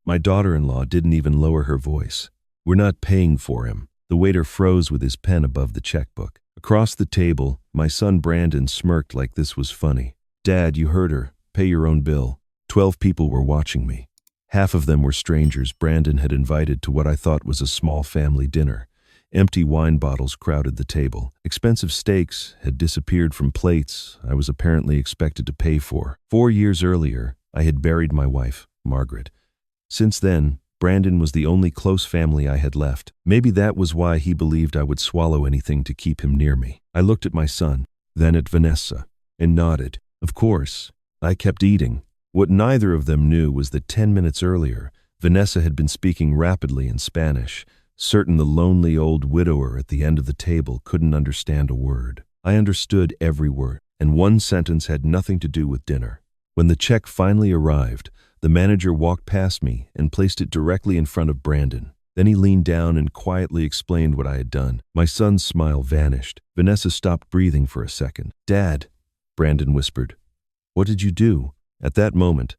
My daughter-in-law didn't even lower her voice. "We're not paying for him." The waiter froze with his pen above the checkbook. Across the table, my son Brandon smirked like this was funny. "Dad, you heard her. Pay your own bill." 12 people were watching me. Half of them were strangers Brandon had invited to what I thought was a small family dinner. Empty wine bottles crowded the table. Expensive steaks had disappeared from plates I was apparently expected to pay for. 4 years earlier, I had buried my wife, Margaret. Since then, Brandon was the only close family I had left. Maybe that was why he believed I would swallow anything to keep him near me. I looked at my son, then at Vanessa, and nodded. Of course, I kept eating. What neither of them knew was that 10 minutes earlier, Vanessa had been speaking rapidly in Spanish, certain the lonely old widower at the end of the table couldn't understand a word. I understood every word, and one sentence had nothing to do with dinner. When the check finally arrived, the manager walked past me and placed it directly in front of Brandon. Then he leaned down and quietly explained what I had done. My son's smile vanished. Vanessa stopped breathing for a second. "Dad," Brandon whispered, "what did you do?" At that moment,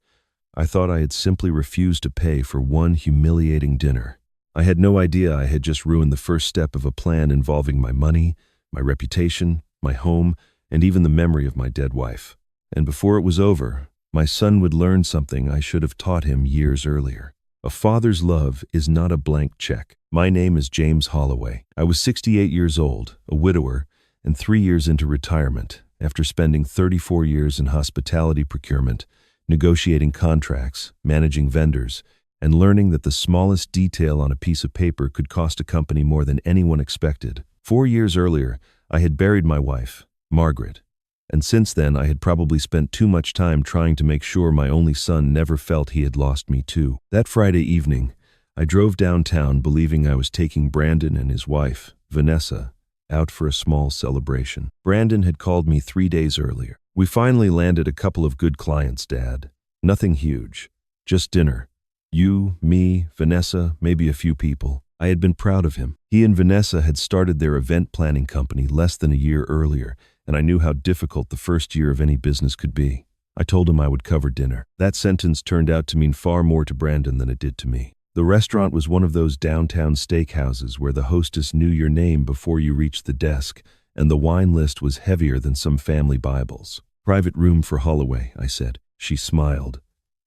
I thought I had simply refused to pay for one humiliating dinner. I had no idea I had just ruined the first step of a plan involving my money, my reputation, my home, and even the memory of my dead wife. And before it was over, my son would learn something I should have taught him years earlier. A father's love is not a blank check. My name is James Holloway. I was 68 years old, a widower, and 3 years into retirement, after spending 34 years in hospitality procurement, negotiating contracts, managing vendors, and learning that the smallest detail on a piece of paper could cost a company more than anyone expected. 4 years earlier, I had buried my wife, Margaret, and since then I had probably spent too much time trying to make sure my only son never felt he had lost me too. That Friday evening, I drove downtown believing I was taking Brandon and his wife, Vanessa, out for a small celebration. Brandon had called me 3 days earlier. "We finally landed a couple of good clients, Dad. Nothing huge, just dinner. You, me, Vanessa, maybe a few people." I had been proud of him. He and Vanessa had started their event planning company less than a year earlier, and I knew how difficult the first year of any business could be. I told him I would cover dinner. That sentence turned out to mean far more to Brandon than it did to me. The restaurant was one of those downtown steakhouses where the hostess knew your name before you reached the desk, and the wine list was heavier than some family Bibles. "Private room for Holloway," I said. She smiled.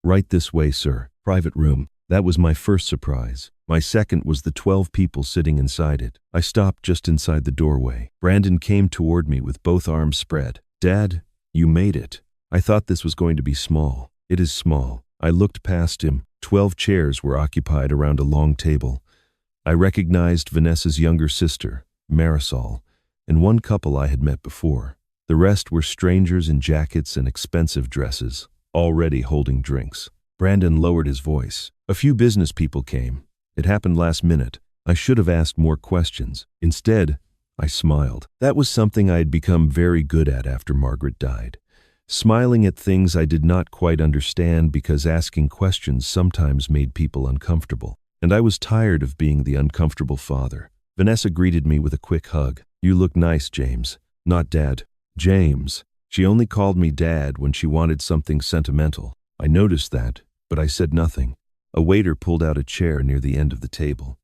"Right this way, sir." Private room. That was my first surprise. My second was the 12 people sitting inside it. I stopped just inside the doorway. Brandon came toward me with both arms spread. "Dad, you made it." I thought this was going to be small. It is small. I looked past him. 12 chairs were occupied around a long table. I recognized Vanessa's younger sister, Marisol, and one couple I had met before. The rest were strangers in jackets and expensive dresses, already holding drinks. Brandon lowered his voice. "A few business people came. It happened last minute. I should have asked more questions. Instead, I smiled. That was something I had become very good at after Margaret died. Smiling at things I did not quite understand because asking questions sometimes made people uncomfortable. And I was tired of being the uncomfortable father. Vanessa greeted me with a quick hug. "You look nice, James." "Not Dad." "James." She only called me Dad when she wanted something sentimental. I noticed that, but I said nothing. A waiter pulled out a chair near the end of the table.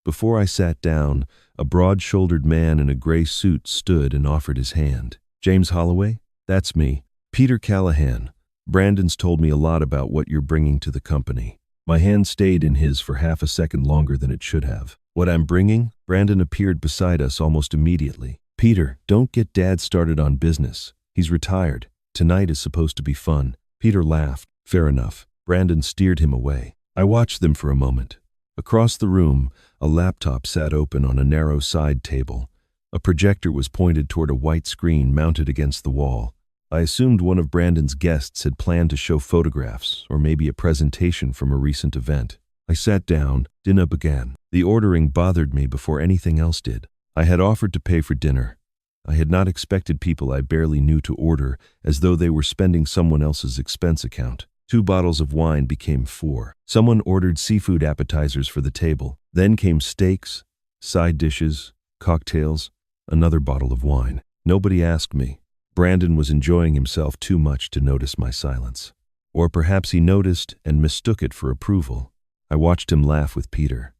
Before I sat down, a broad-shouldered man in a gray suit stood and offered his hand. "James Holloway? That's me. Peter Callahan. Brandon's told me a lot about what you're bringing to the company." My hand stayed in his for half a second longer than it should have. "What I'm bringing?" Brandon appeared beside us almost immediately. "Peter, don't get Dad started on business. He's retired. Tonight is supposed to be fun." Peter laughed. "Fair enough." Brandon steered him away. I watched them for a moment. Across the room, a laptop sat open on a narrow side table. A projector was pointed toward a white screen mounted against the wall. I assumed one of Brandon's guests had planned to show photographs or maybe a presentation from a recent event. I sat down. Dinner began. The ordering bothered me before anything else did. I had offered to pay for dinner. I had not expected people I barely knew to order as though they were spending someone else's expense account. 2 bottles of wine became 4. Someone ordered seafood appetizers for the table. Then came steaks, side dishes, cocktails, another bottle of wine. Nobody asked me. Brandon was enjoying himself too much to notice my silence. Or perhaps he noticed and mistook it for approval. I watched him laugh with Peter.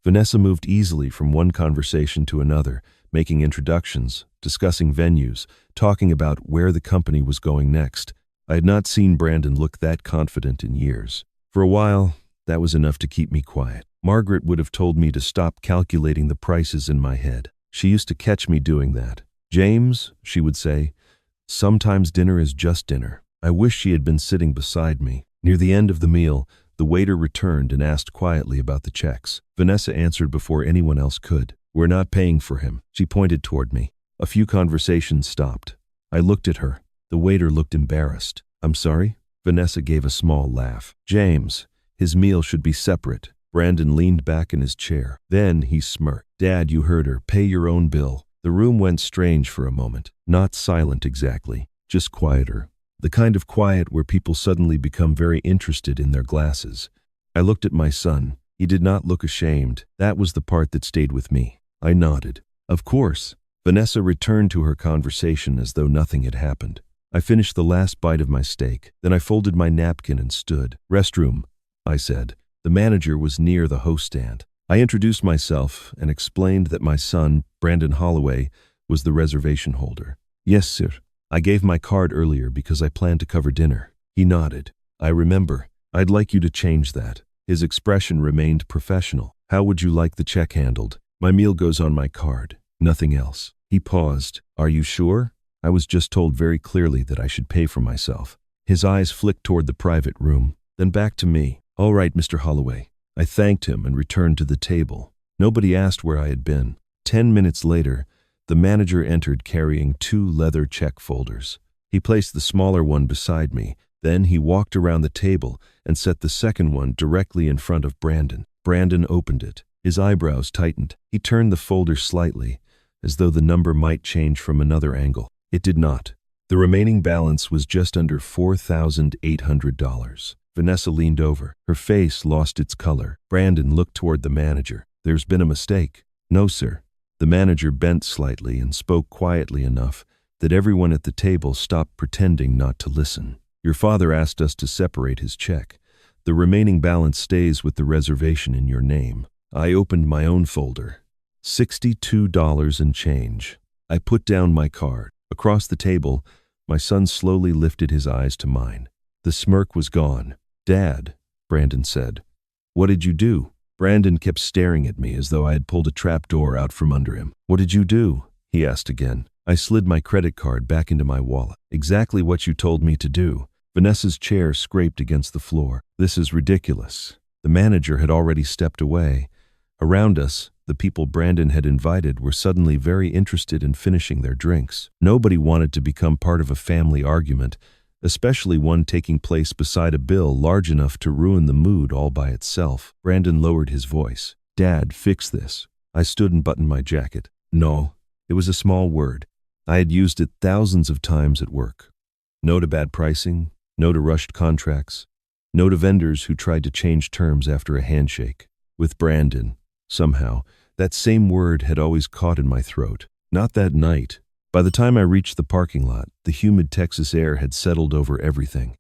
Vanessa moved easily from one conversation to another, making introductions, discussing venues, talking about where the company was going next. I had not seen Brandon look that confident in years. For a while, that was enough to keep me quiet. Margaret would have told me to stop calculating the prices in my head. She used to catch me doing that. "James," she would say, "sometimes dinner is just dinner." I wish she had been sitting beside me. Near the end of the meal, the waiter returned and asked quietly about the checks. Vanessa answered before anyone else could. "We're not paying for him." She pointed toward me. A few conversations stopped. I looked at her. The waiter looked embarrassed. "I'm sorry?" Vanessa gave a small laugh. "James, his meal should be separate." Brandon leaned back in his chair. Then he smirked. "Dad, you heard her. Pay your own bill." The room went strange for a moment. Not silent exactly, just quieter. The kind of quiet where people suddenly become very interested in their glasses. I looked at my son. He did not look ashamed. That was the part that stayed with me. I nodded. "Of course." Vanessa returned to her conversation as though nothing had happened. I finished the last bite of my steak. Then I folded my napkin and stood. "Restroom," I said. The manager was near the host stand. I introduced myself and explained that my son, Brandon Holloway, was the reservation holder. "Yes, sir. I gave my card earlier because I planned to cover dinner." He nodded. "I remember. I'd like you to change that." His expression remained professional. "How would you like the check handled?" "My meal goes on my card. Nothing else." He paused. "Are you sure?" "I was just told very clearly that I should pay for myself." His eyes flicked toward the private room, then back to me. "All right, Mr. Holloway." I thanked him and returned to the table. Nobody asked where I had been. 10 minutes later, the manager entered carrying 2 leather check folders. He placed the smaller one beside me. Then he walked around the table and set the second one directly in front of Brandon. Brandon opened it. His eyebrows tightened. He turned the folder slightly, as though the number might change from another angle. It did not. The remaining balance was just under $4,800. Vanessa leaned over. Her face lost its color. Brandon looked toward the manager. "There's been a mistake." "No, sir." The manager bent slightly and spoke quietly enough that everyone at the table stopped pretending not to listen. "Your father asked us to separate his check. The remaining balance stays with the reservation in your name." I opened my own folder. $62 and change. I put down my card. Across the table, my son slowly lifted his eyes to mine. The smirk was gone. "Dad," Brandon said. "What did you do?" Brandon kept staring at me as though I had pulled a trap door out from under him. "What did you do?" he asked again. I slid my credit card back into my wallet. "Exactly what you told me to do." Vanessa's chair scraped against the floor. "This is ridiculous." The manager had already stepped away. Around us, the people Brandon had invited were suddenly very interested in finishing their drinks. Nobody wanted to become part of a family argument, especially one taking place beside a bill large enough to ruin the mood all by itself. Brandon lowered his voice. "Dad, fix this." I stood and buttoned my jacket. No, it was a small word. I had used it thousands of times at work. No to bad pricing, no to rushed contracts, no to vendors who tried to change terms after a handshake. With Brandon, somehow, that same word had always caught in my throat. Not that night. By the time I reached the parking lot, the humid Texas air had settled over everything.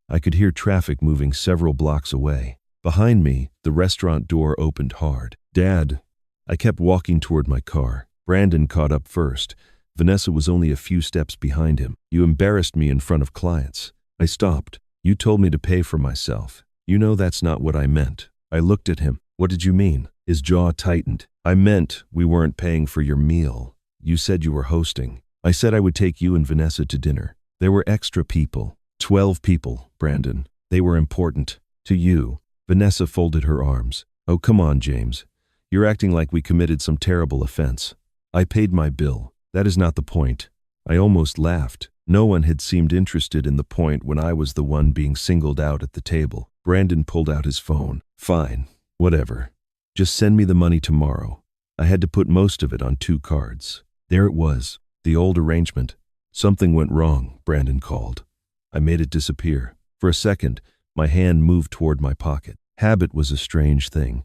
I could hear traffic moving several blocks away. Behind me, the restaurant door opened hard. "Dad." I kept walking toward my car. Brandon caught up first. Vanessa was only a few steps behind him. "You embarrassed me in front of clients." I stopped. "You told me to pay for myself. You know that's not what I meant." I looked at him. "What did you mean?" His jaw tightened. "I meant we weren't paying for your meal. You said you were hosting." "I said I would take you and Vanessa to dinner." "There were extra people." 12 people, Brandon. "They were important. To you." Vanessa folded her arms. "Oh, come on, James. You're acting like we committed some terrible offense." "I paid my bill. That is not the point." I almost laughed. No one had seemed interested in the point when I was the one being singled out at the table. Brandon pulled out his phone. "Fine. Whatever. Just send me the money tomorrow." I had to put most of it on 2 cards. There it was. The old arrangement. "Something went wrong," Brandon called. I made it disappear. For a second, my hand moved toward my pocket. Habit was a strange thing.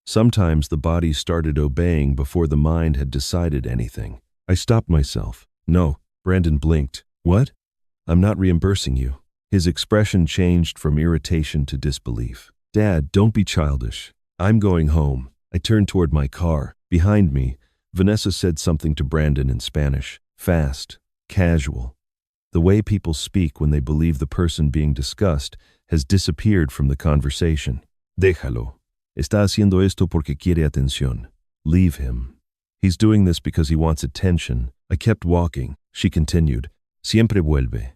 Sometimes the body started obeying before the mind had decided anything. I stopped myself. "No." Brandon blinked. "What?" "I'm not reimbursing you." His expression changed from irritation to disbelief. Dad, don't be childish. I'm going home. I turned toward my car. Behind me, Vanessa said something to Brandon in Spanish. Fast, casual. The way people speak when they believe the person being discussed has disappeared from the conversation. Déjalo. Está haciendo esto porque quiere atención. Leave him. He's doing this because he wants attention. I kept walking. She continued. Siempre vuelve.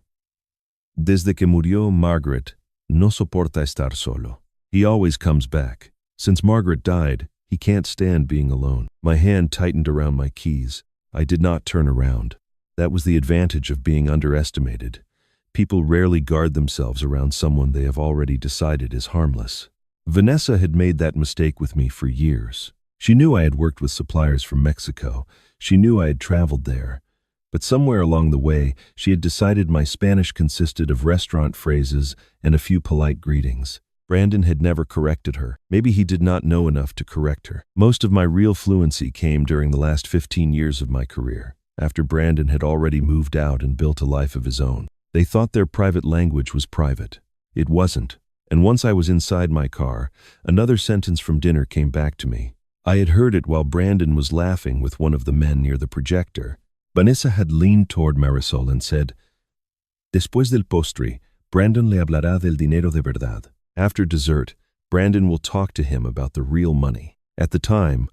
Desde que murió Margaret, no soporta estar solo. He always comes back. Since Margaret died, he can't stand being alone. My hand tightened around my keys. I did not turn around. That was the advantage of being underestimated. People rarely guard themselves around someone they have already decided is harmless. Vanessa had made that mistake with me for years. She knew I had worked with suppliers from Mexico. She knew I had traveled there. But somewhere along the way, she had decided my Spanish consisted of restaurant phrases and a few polite greetings. Brandon had never corrected her. Maybe he did not know enough to correct her. Most of my real fluency came during the last 15 years of my career, after Brandon had already moved out and built a life of his own. They thought their private language was private. It wasn't. And once I was inside my car, another sentence from dinner came back to me. I had heard it while Brandon was laughing with one of the men near the projector. Vanessa had leaned toward Marisol and said, Después del postre, Brandon le hablará del dinero de verdad. After dessert, Brandon will talk to him about the real money. At the time,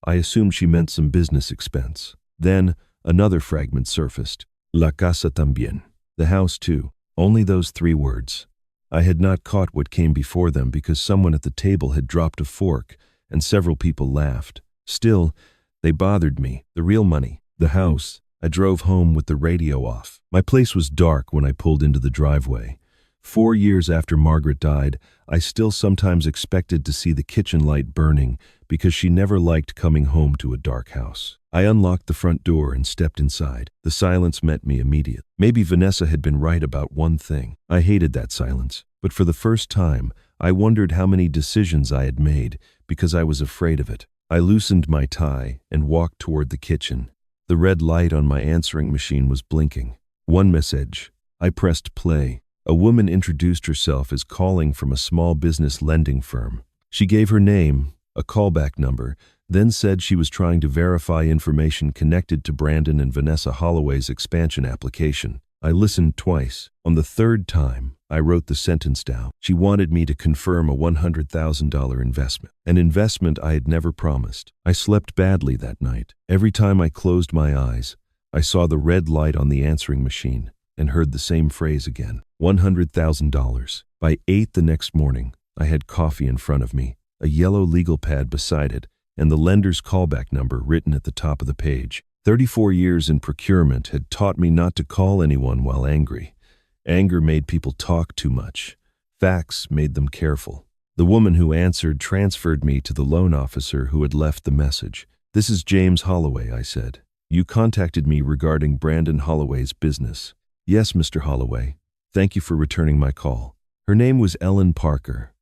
I assumed she meant some business expense. Then, another fragment surfaced. La casa también. The house too. Only those 3 words. I had not caught what came before them because someone at the table had dropped a fork, and several people laughed. Still, they bothered me. The real money. The house. I drove home with the radio off. My place was dark when I pulled into the driveway. 4 years after Margaret died, I still sometimes expected to see the kitchen light burning because she never liked coming home to a dark house. I unlocked the front door and stepped inside. The silence met me immediately. Maybe Vanessa had been right about one thing. I hated that silence. But for the first time, I wondered how many decisions I had made because I was afraid of it. I loosened my tie and walked toward the kitchen. The red light on my answering machine was blinking. One message. I pressed play. A woman introduced herself as calling from a small business lending firm. She gave her name, a callback number, then said she was trying to verify information connected to Brandon and Vanessa Holloway's expansion application. I listened twice. On the 3rd time, I wrote the sentence down. She wanted me to confirm a $100,000 investment, an investment I had never promised. I slept badly that night. Every time I closed my eyes, I saw the red light on the answering machine and heard the same phrase again. $100,000. By 8 the next morning, I had coffee in front of me, a yellow legal pad beside it, and the lender's callback number written at the top of the page. 34 years in procurement had taught me not to call anyone while angry. Anger made people talk too much. Facts made them careful. The woman who answered transferred me to the loan officer who had left the message. This is James Holloway, I said. You contacted me regarding Brandon Holloway's business. Yes, Mr. Holloway. Thank you for returning my call. Her name was Ellen Parker.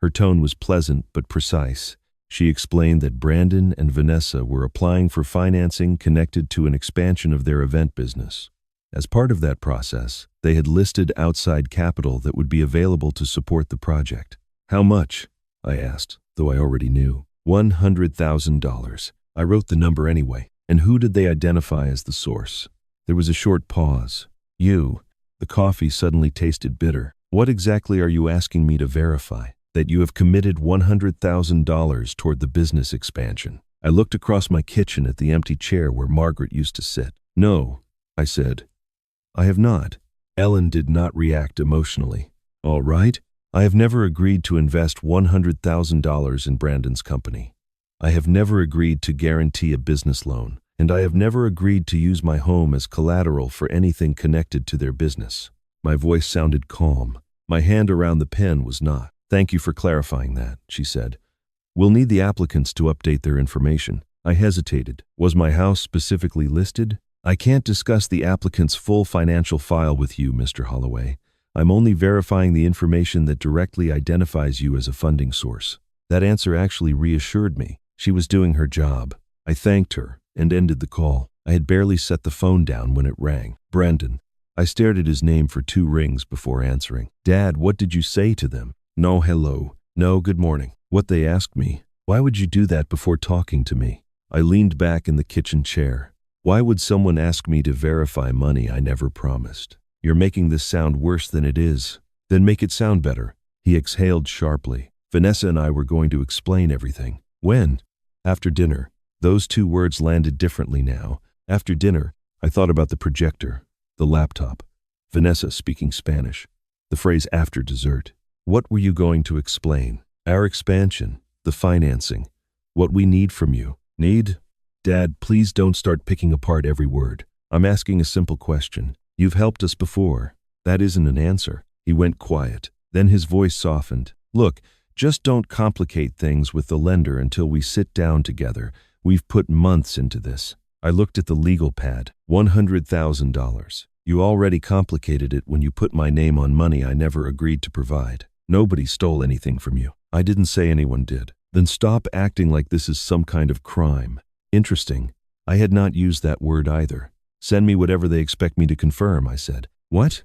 Her tone was pleasant but precise. She explained that Brandon and Vanessa were applying for financing connected to an expansion of their event business. As part of that process, they had listed outside capital that would be available to support the project. How much? I asked, though I already knew. $100,000. I wrote the number anyway. And who did they identify as the source? There was a short pause. You. The coffee suddenly tasted bitter. What exactly are you asking me to verify? That you have committed $100,000 toward the business expansion. I looked across my kitchen at the empty chair where Margaret used to sit. No, I said. I have not. Ellen did not react emotionally. All right. I have never agreed to invest $100,000 in Brandon's company. I have never agreed to guarantee a business loan, and I have never agreed to use my home as collateral for anything connected to their business. My voice sounded calm. My hand around the pen was not. Thank you for clarifying that, she said. We'll need the applicants to update their information. I hesitated. Was my house specifically listed? I can't discuss the applicant's full financial file with you, Mr. Holloway. I'm only verifying the information that directly identifies you as a funding source. That answer actually reassured me. She was doing her job. I thanked her and ended the call. I had barely set the phone down when it rang. Brandon. I stared at his name for 2 rings before answering. Dad, what did you say to them? No hello, No, good morning. What they asked me. Why would you do that before talking to me? I leaned back in the kitchen chair. Why would someone ask me to verify money I never promised? You're making this sound worse than it is. Then make it sound better. He exhaled sharply. Vanessa and I were going to explain everything. When? After dinner. Those two words landed differently now. After dinner, I thought about the projector, the laptop, Vanessa speaking Spanish, the phrase after dessert. What were you going to explain? Our expansion, the financing, what we need from you. Need? Dad, please don't start picking apart every word. I'm asking a simple question. You've helped us before. That isn't an answer. He went quiet. Then his voice softened. Look, just don't complicate things with the lender until we sit down together. We've put months into this. I looked at the legal pad. $100,000. You already complicated it when you put my name on money I never agreed to provide. Nobody stole anything from you. I didn't say anyone did. Then stop acting like this is some kind of crime. Interesting. I had not used that word either. Send me whatever they expect me to confirm, I said. What?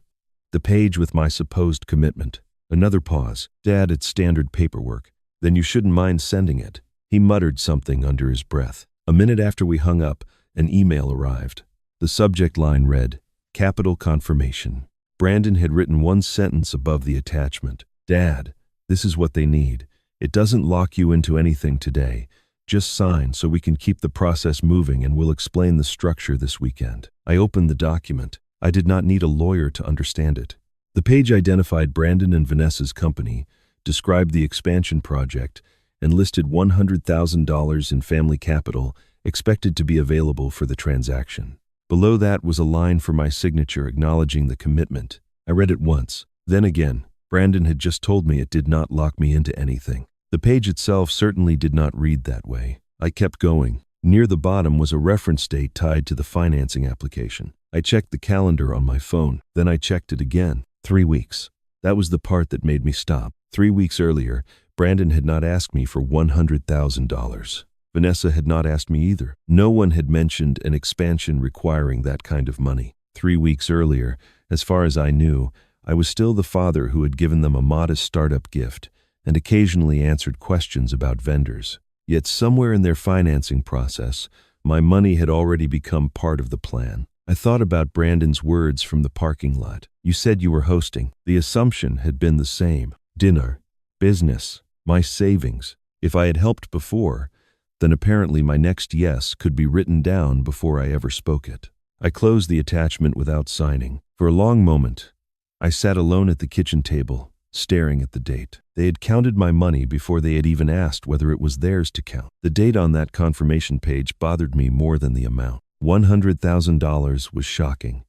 The page with my supposed commitment. Another pause. Dad, it's standard paperwork. Then you shouldn't mind sending it. He muttered something under his breath. A minute after we hung up, an email arrived. The subject line read, Capital Confirmation. Brandon had written one sentence above the attachment. Dad, this is what they need. It doesn't lock you into anything today. Just sign so we can keep the process moving, and we'll explain the structure this weekend. I opened the document. I did not need a lawyer to understand it. The page identified Brandon and Vanessa's company, described the expansion project, and listed $100,000 in family capital expected to be available for the transaction. Below that was a line for my signature acknowledging the commitment. I read it once. Then again, Brandon had just told me it did not lock me into anything. The page itself certainly did not read that way. I kept going. Near the bottom was a reference date tied to the financing application. I checked the calendar on my phone. Then I checked it again. 3 weeks. That was the part that made me stop. 3 weeks earlier, Brandon had not asked me for $100,000. Vanessa had not asked me either. No one had mentioned an expansion requiring that kind of money. 3 weeks earlier, as far as I knew, I was still the father who had given them a modest startup gift and occasionally answered questions about vendors. Yet somewhere in their financing process, my money had already become part of the plan. I thought about Brandon's words from the parking lot. You said you were hosting. The assumption had been the same. Dinner, business, my savings. If I had helped before, then apparently my next yes could be written down before I ever spoke it. I closed the attachment without signing. For a long moment, I sat alone at the kitchen table, staring at the date. They had counted my money before they had even asked whether it was theirs to count. The date on that confirmation page bothered me more than the amount. $100,000 was shocking.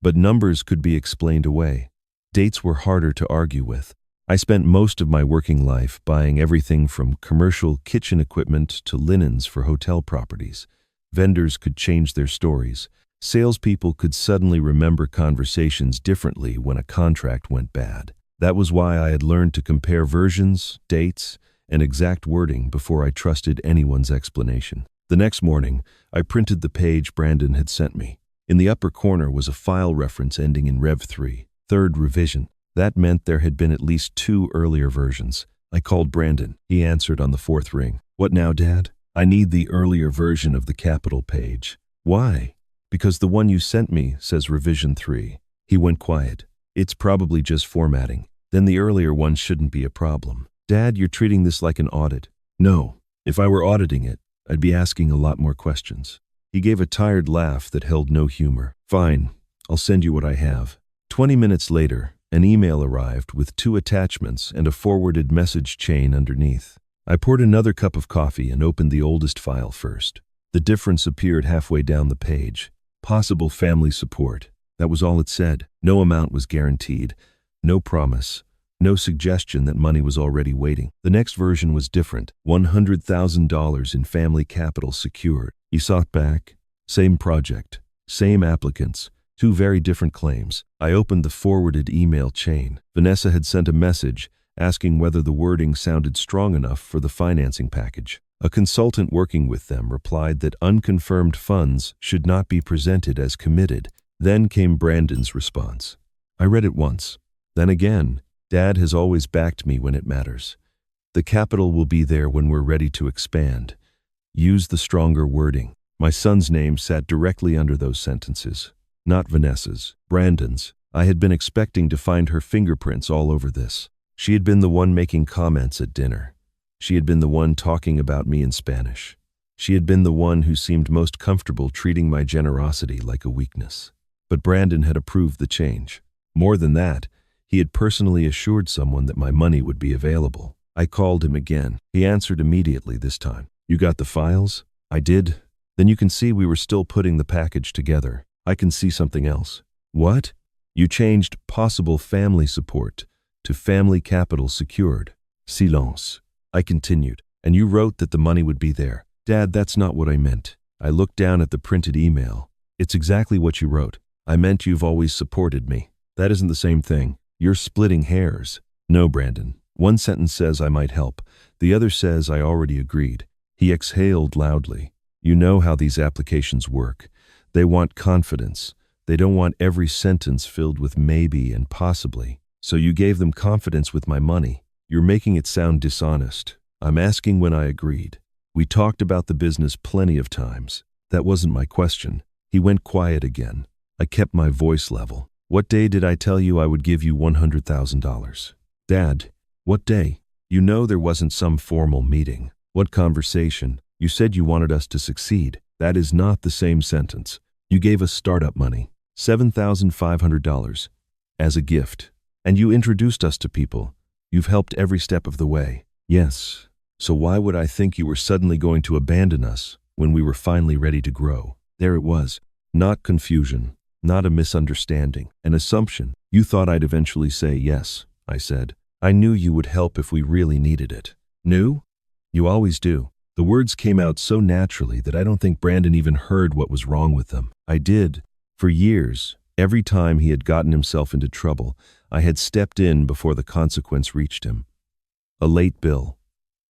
But numbers could be explained away. Dates were harder to argue with. I spent most of my working life buying everything from commercial kitchen equipment to linens for hotel properties. Vendors could change their stories. Salespeople could suddenly remember conversations differently when a contract went bad. That was why I had learned to compare versions, dates, and exact wording before I trusted anyone's explanation. The next morning, I printed the page Brandon had sent me. In the upper corner was a file reference ending in Rev 3, third revision. That meant there had been at least 2 earlier versions. I called Brandon. He answered on the 4th ring. What now, Dad? I need the earlier version of the capital page. Why? Because the one you sent me says revision 3. He went quiet. It's probably just formatting. Then the earlier one shouldn't be a problem. Dad, you're treating this like an audit. No. If I were auditing it, I'd be asking a lot more questions. He gave a tired laugh that held no humor. Fine. I'll send you what I have. 20 minutes later, an email arrived with 2 attachments and a forwarded message chain underneath. I poured another cup of coffee and opened the oldest file first. The difference appeared halfway down the page. Possible family support. That was all it said. No amount was guaranteed. No promise. No suggestion that money was already waiting. The next version was different. $100,000 in family capital secured. He sought back. Same project. Same applicants. 2 very different claims. I opened the forwarded email chain. Vanessa had sent a message asking whether the wording sounded strong enough for the financing package. A consultant working with them replied that unconfirmed funds should not be presented as committed. Then came Brandon's response. I read it once. Then again. Dad has always backed me when it matters. The capital will be there when we're ready to expand. Use the stronger wording. My son's name sat directly under those sentences. Not Vanessa's, Brandon's. I had been expecting to find her fingerprints all over this. She had been the one making comments at dinner. She had been the one talking about me in Spanish. She had been the one who seemed most comfortable treating my generosity like a weakness. But Brandon had approved the change. More than that, he had personally assured someone that my money would be available. I called him again. He answered immediately this time. You got the files? I did. Then you can see we were still putting the package together. I can see something else. What? You changed possible family support to family capital secured. Silence. I continued. And you wrote that the money would be there. Dad, that's not what I meant. I looked down at the printed email. It's exactly what you wrote. I meant you've always supported me. That isn't the same thing. You're splitting hairs. No, Brandon. One sentence says I might help. The other says I already agreed. He exhaled loudly. You know how these applications work. They want confidence. They don't want every sentence filled with maybe and possibly. So you gave them confidence with my money. You're making it sound dishonest. I'm asking when I agreed. We talked about the business plenty of times. That wasn't my question. He went quiet again. I kept my voice level. What day did I tell you I would give you $100,000? Dad, what day? You know there wasn't some formal meeting. What conversation? You said you wanted us to succeed. That is not the same sentence. You gave us startup money, $7,500, as a gift. And you introduced us to people. You've helped every step of the way. Yes. So why would I think you were suddenly going to abandon us when we were finally ready to grow? There it was. Not confusion, not a misunderstanding, an assumption. You thought I'd eventually say yes, I said. I knew you would help if we really needed it. Knew? You always do. The words came out so naturally that I don't think Brandon even heard what was wrong with them. I did. For years, every time he had gotten himself into trouble, I had stepped in before the consequence reached him. A late bill,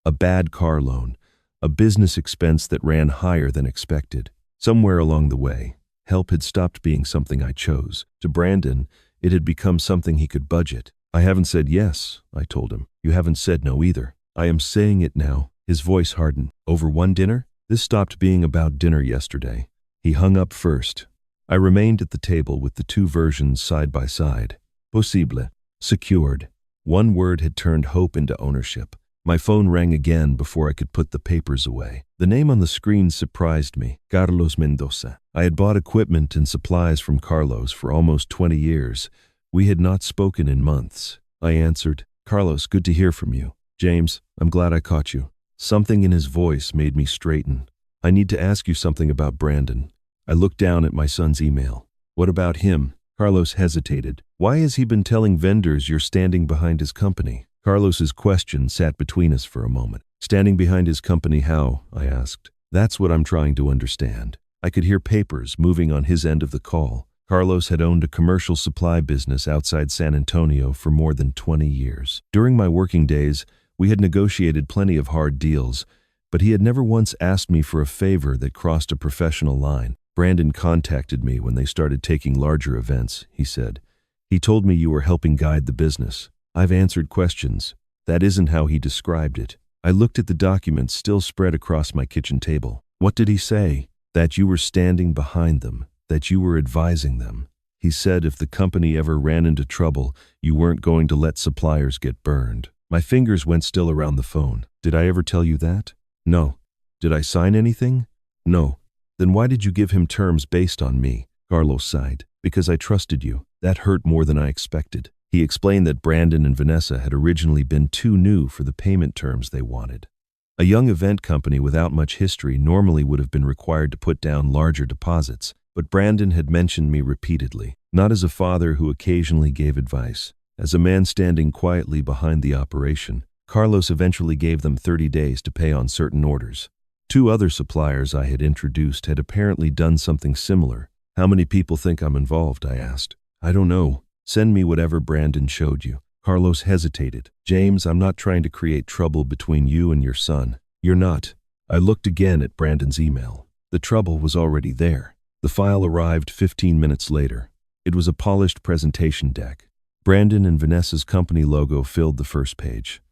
a bad car loan, a business expense that ran higher than expected. Somewhere along the way, help had stopped being something I chose. To Brandon, it had become something he could budget. I haven't said yes, I told him. You haven't said no either. I am saying it now. His voice hardened. Over one dinner? This stopped being about dinner yesterday. He hung up first. I remained at the table with the two versions side by side. Possible. Secured. One word had turned hope into ownership. My phone rang again before I could put the papers away. The name on the screen surprised me. Carlos Mendoza. I had bought equipment and supplies from Carlos for almost 20 years. We had not spoken in months. I answered, Carlos, good to hear from you. James, I'm glad I caught you. Something in his voice made me straighten. I need to ask you something about Brandon. I looked down at my son's email. What about him? Carlos hesitated. Why has he been telling vendors you're standing behind his company? Carlos's question sat between us for a moment. Standing behind his company how? I asked. That's what I'm trying to understand. I could hear papers moving on his end of the call. Carlos had owned a commercial supply business outside San Antonio for more than 20 years. During my working days, we had negotiated plenty of hard deals, but he had never once asked me for a favor that crossed a professional line. Brandon contacted me when they started taking larger events, he said. He told me you were helping guide the business. I've answered questions. That isn't how he described it. I looked at the documents still spread across my kitchen table. What did he say? That you were standing behind them, that you were advising them. He said if the company ever ran into trouble, you weren't going to let suppliers get burned. My fingers went still around the phone. Did I ever tell you that? No. Did I sign anything? No. Then why did you give him terms based on me? Carlos sighed. Because I trusted you. That hurt more than I expected. He explained that Brandon and Vanessa had originally been too new for the payment terms they wanted. A young event company without much history normally would have been required to put down larger deposits, but Brandon had mentioned me repeatedly, not as a father who occasionally gave advice. As a man standing quietly behind the operation, Carlos eventually gave them 30 days to pay on certain orders. Two other suppliers I had introduced had apparently done something similar. How many people think I'm involved? I asked. I don't know. Send me whatever Brandon showed you. Carlos hesitated. James, I'm not trying to create trouble between you and your son. You're not. I looked again at Brandon's email. The trouble was already there. The file arrived 15 minutes later. It was a polished presentation deck. Brandon and Vanessa's company logo filled the first page.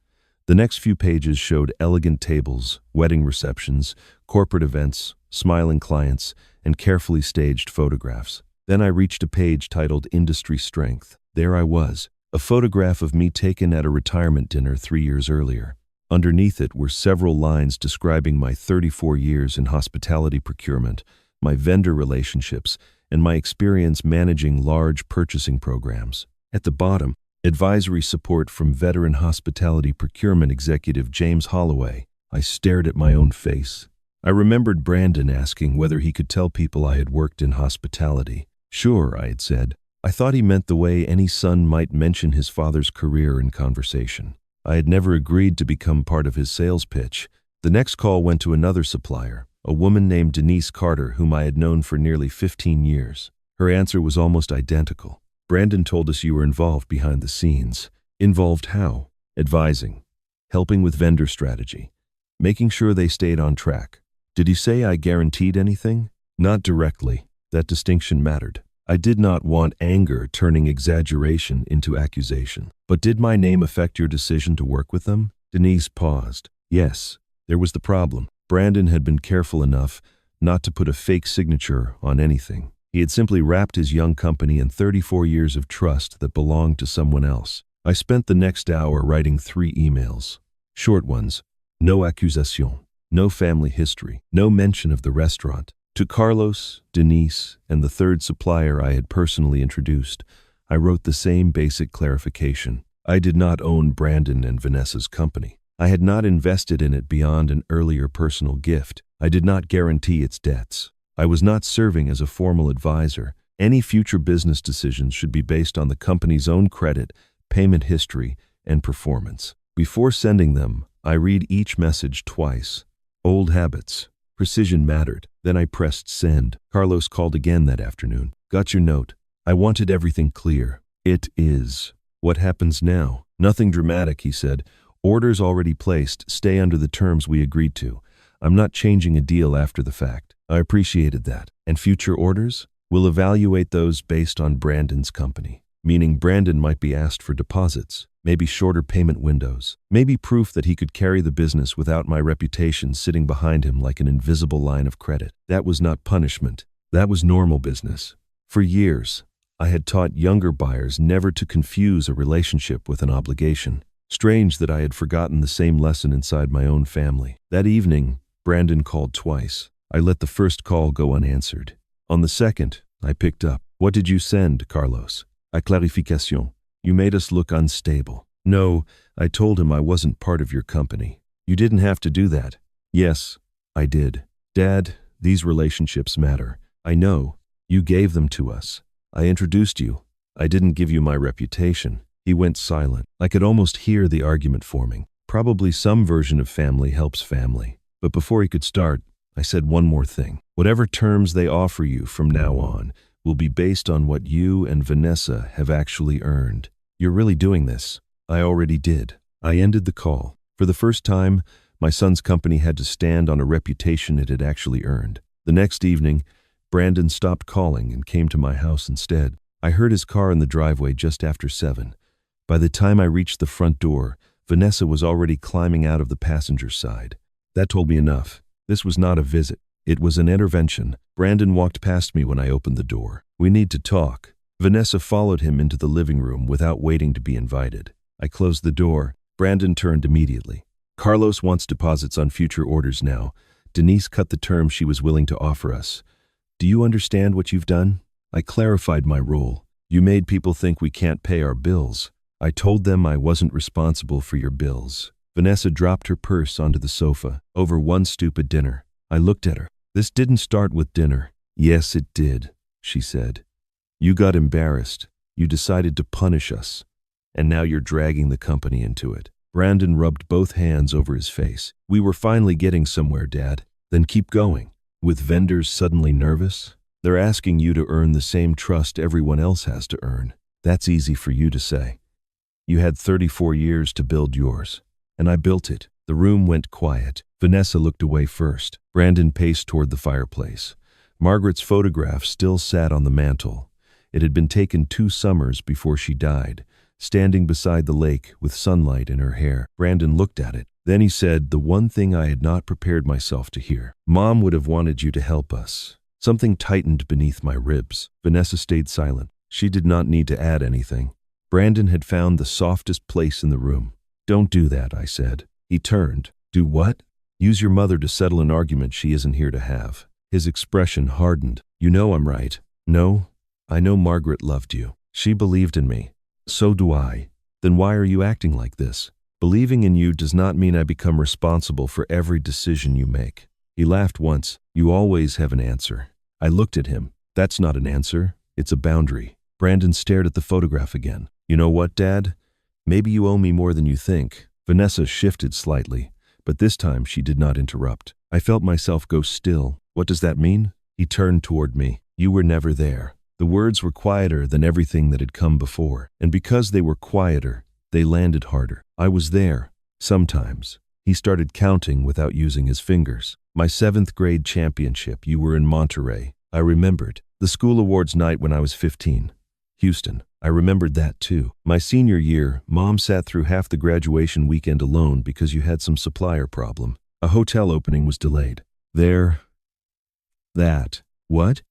The next few pages showed elegant tables, wedding receptions, corporate events, smiling clients, and carefully staged photographs. Then I reached a page titled Industry Strength. There I was, a photograph of me taken at a retirement dinner 3 years earlier. Underneath it were several lines describing my 34 years in hospitality procurement, my vendor relationships, and my experience managing large purchasing programs. At the bottom, advisory support from veteran hospitality procurement executive James Holloway. I stared at my own face. I remembered Brandon asking whether he could tell people I had worked in hospitality. Sure, I had said. I thought he meant the way any son might mention his father's career in conversation. I had never agreed to become part of his sales pitch. The next call went to another supplier, a woman named Denise Carter, whom I had known for nearly 15 years. Her answer was almost identical. Brandon told us you were involved behind the scenes. Involved how? Advising. Helping with vendor strategy. Making sure they stayed on track. Did he say I guaranteed anything? Not directly. That distinction mattered. I did not want anger turning exaggeration into accusation. But did my name affect your decision to work with them? Denise paused. Yes, there was the problem. Brandon had been careful enough not to put a fake signature on anything. He had simply wrapped his young company in 34 years of trust that belonged to someone else. I spent the next hour writing 3 emails. Short ones. No accusation. No family history. No mention of the restaurant. To Carlos, Denise, and the third supplier I had personally introduced, I wrote the same basic clarification. I did not own Brandon and Vanessa's company. I had not invested in it beyond an earlier personal gift. I did not guarantee its debts. I was not serving as a formal advisor. Any future business decisions should be based on the company's own credit, payment history, and performance. Before sending them, I read each message twice. Old habits. Precision mattered. Then I pressed send. Carlos called again that afternoon. Got your note. I wanted everything clear. It is. What happens now? Nothing dramatic, he said. Orders already placed. Stay under the terms we agreed to. I'm not changing a deal after the fact. I appreciated that. And future orders? We'll evaluate those based on Brandon's company. Meaning Brandon might be asked for deposits, maybe shorter payment windows, maybe proof that he could carry the business without my reputation sitting behind him like an invisible line of credit. That was not punishment. That was normal business. For years, I had taught younger buyers never to confuse a relationship with an obligation. Strange that I had forgotten the same lesson inside my own family. That evening, Brandon called twice. I let the first call go unanswered. On the second, I picked up. What did you send, Carlos? A clarification. You made us look unstable. No, I told him I wasn't part of your company. You didn't have to do that. Yes, I did. Dad, these relationships matter. I know. You gave them to us. I introduced you. I didn't give you my reputation. He went silent. I could almost hear the argument forming. Probably some version of family helps family. But before he could start, I said one more thing. Whatever terms they offer you from now on will be based on what you and Vanessa have actually earned. You're really doing this. I already did. I ended the call. For the first time, my son's company had to stand on a reputation it had actually earned. The next evening, Brandon stopped calling and came to my house instead. I heard his car in the driveway just after 7. By the time I reached the front door, Vanessa was already climbing out of the passenger side. That told me enough. This was not a visit. It was an intervention. Brandon walked past me when I opened the door. We need to talk. Vanessa followed him into the living room without waiting to be invited. I closed the door. Brandon turned immediately. Carlos wants deposits on future orders now. Denise cut the terms she was willing to offer us. Do you understand what you've done? I clarified my role. You made people think we can't pay our bills. I told them I wasn't responsible for your bills. Vanessa dropped her purse onto the sofa over one stupid dinner. I looked at her. This didn't start with dinner. Yes, it did, she said. You got embarrassed. You decided to punish us. And now you're dragging the company into it. Brandon rubbed both hands over his face. We were finally getting somewhere, Dad. Then keep going. With vendors suddenly nervous? They're asking you to earn the same trust everyone else has to earn. That's easy for you to say. You had 34 years to build yours. And I built it. The room went quiet. Vanessa looked away first. Brandon paced toward the fireplace. Margaret's photograph still sat on the mantel. It had been taken 2 summers before she died, standing beside the lake with sunlight in her hair. Brandon looked at it. Then he said the one thing I had not prepared myself to hear. Mom would have wanted you to help us. Something tightened beneath my ribs. Vanessa stayed silent. She did not need to add anything. Brandon had found the softest place in the room. Don't do that, I said. He turned. Do what? Use your mother to settle an argument she isn't here to have. His expression hardened. You know I'm right. No, I know Margaret loved you. She believed in me. So do I. Then why are you acting like this? Believing in you does not mean I become responsible for every decision you make. He laughed once. You always have an answer. I looked at him. That's not an answer. It's a boundary. Brandon stared at the photograph again. You know what, Dad? Maybe you owe me more than you think. Vanessa shifted slightly, but this time she did not interrupt. I felt myself go still. What does that mean? He turned toward me. You were never there. The words were quieter than everything that had come before, and because they were quieter, they landed harder. I was there. Sometimes. He started counting without using his fingers. My 7th grade championship, you were in Monterey. I remembered. The school awards night when I was 15. Houston. I remembered that too. My senior year, Mom sat through half the graduation weekend alone because you had some supplier problem. A hotel opening was delayed. That. What?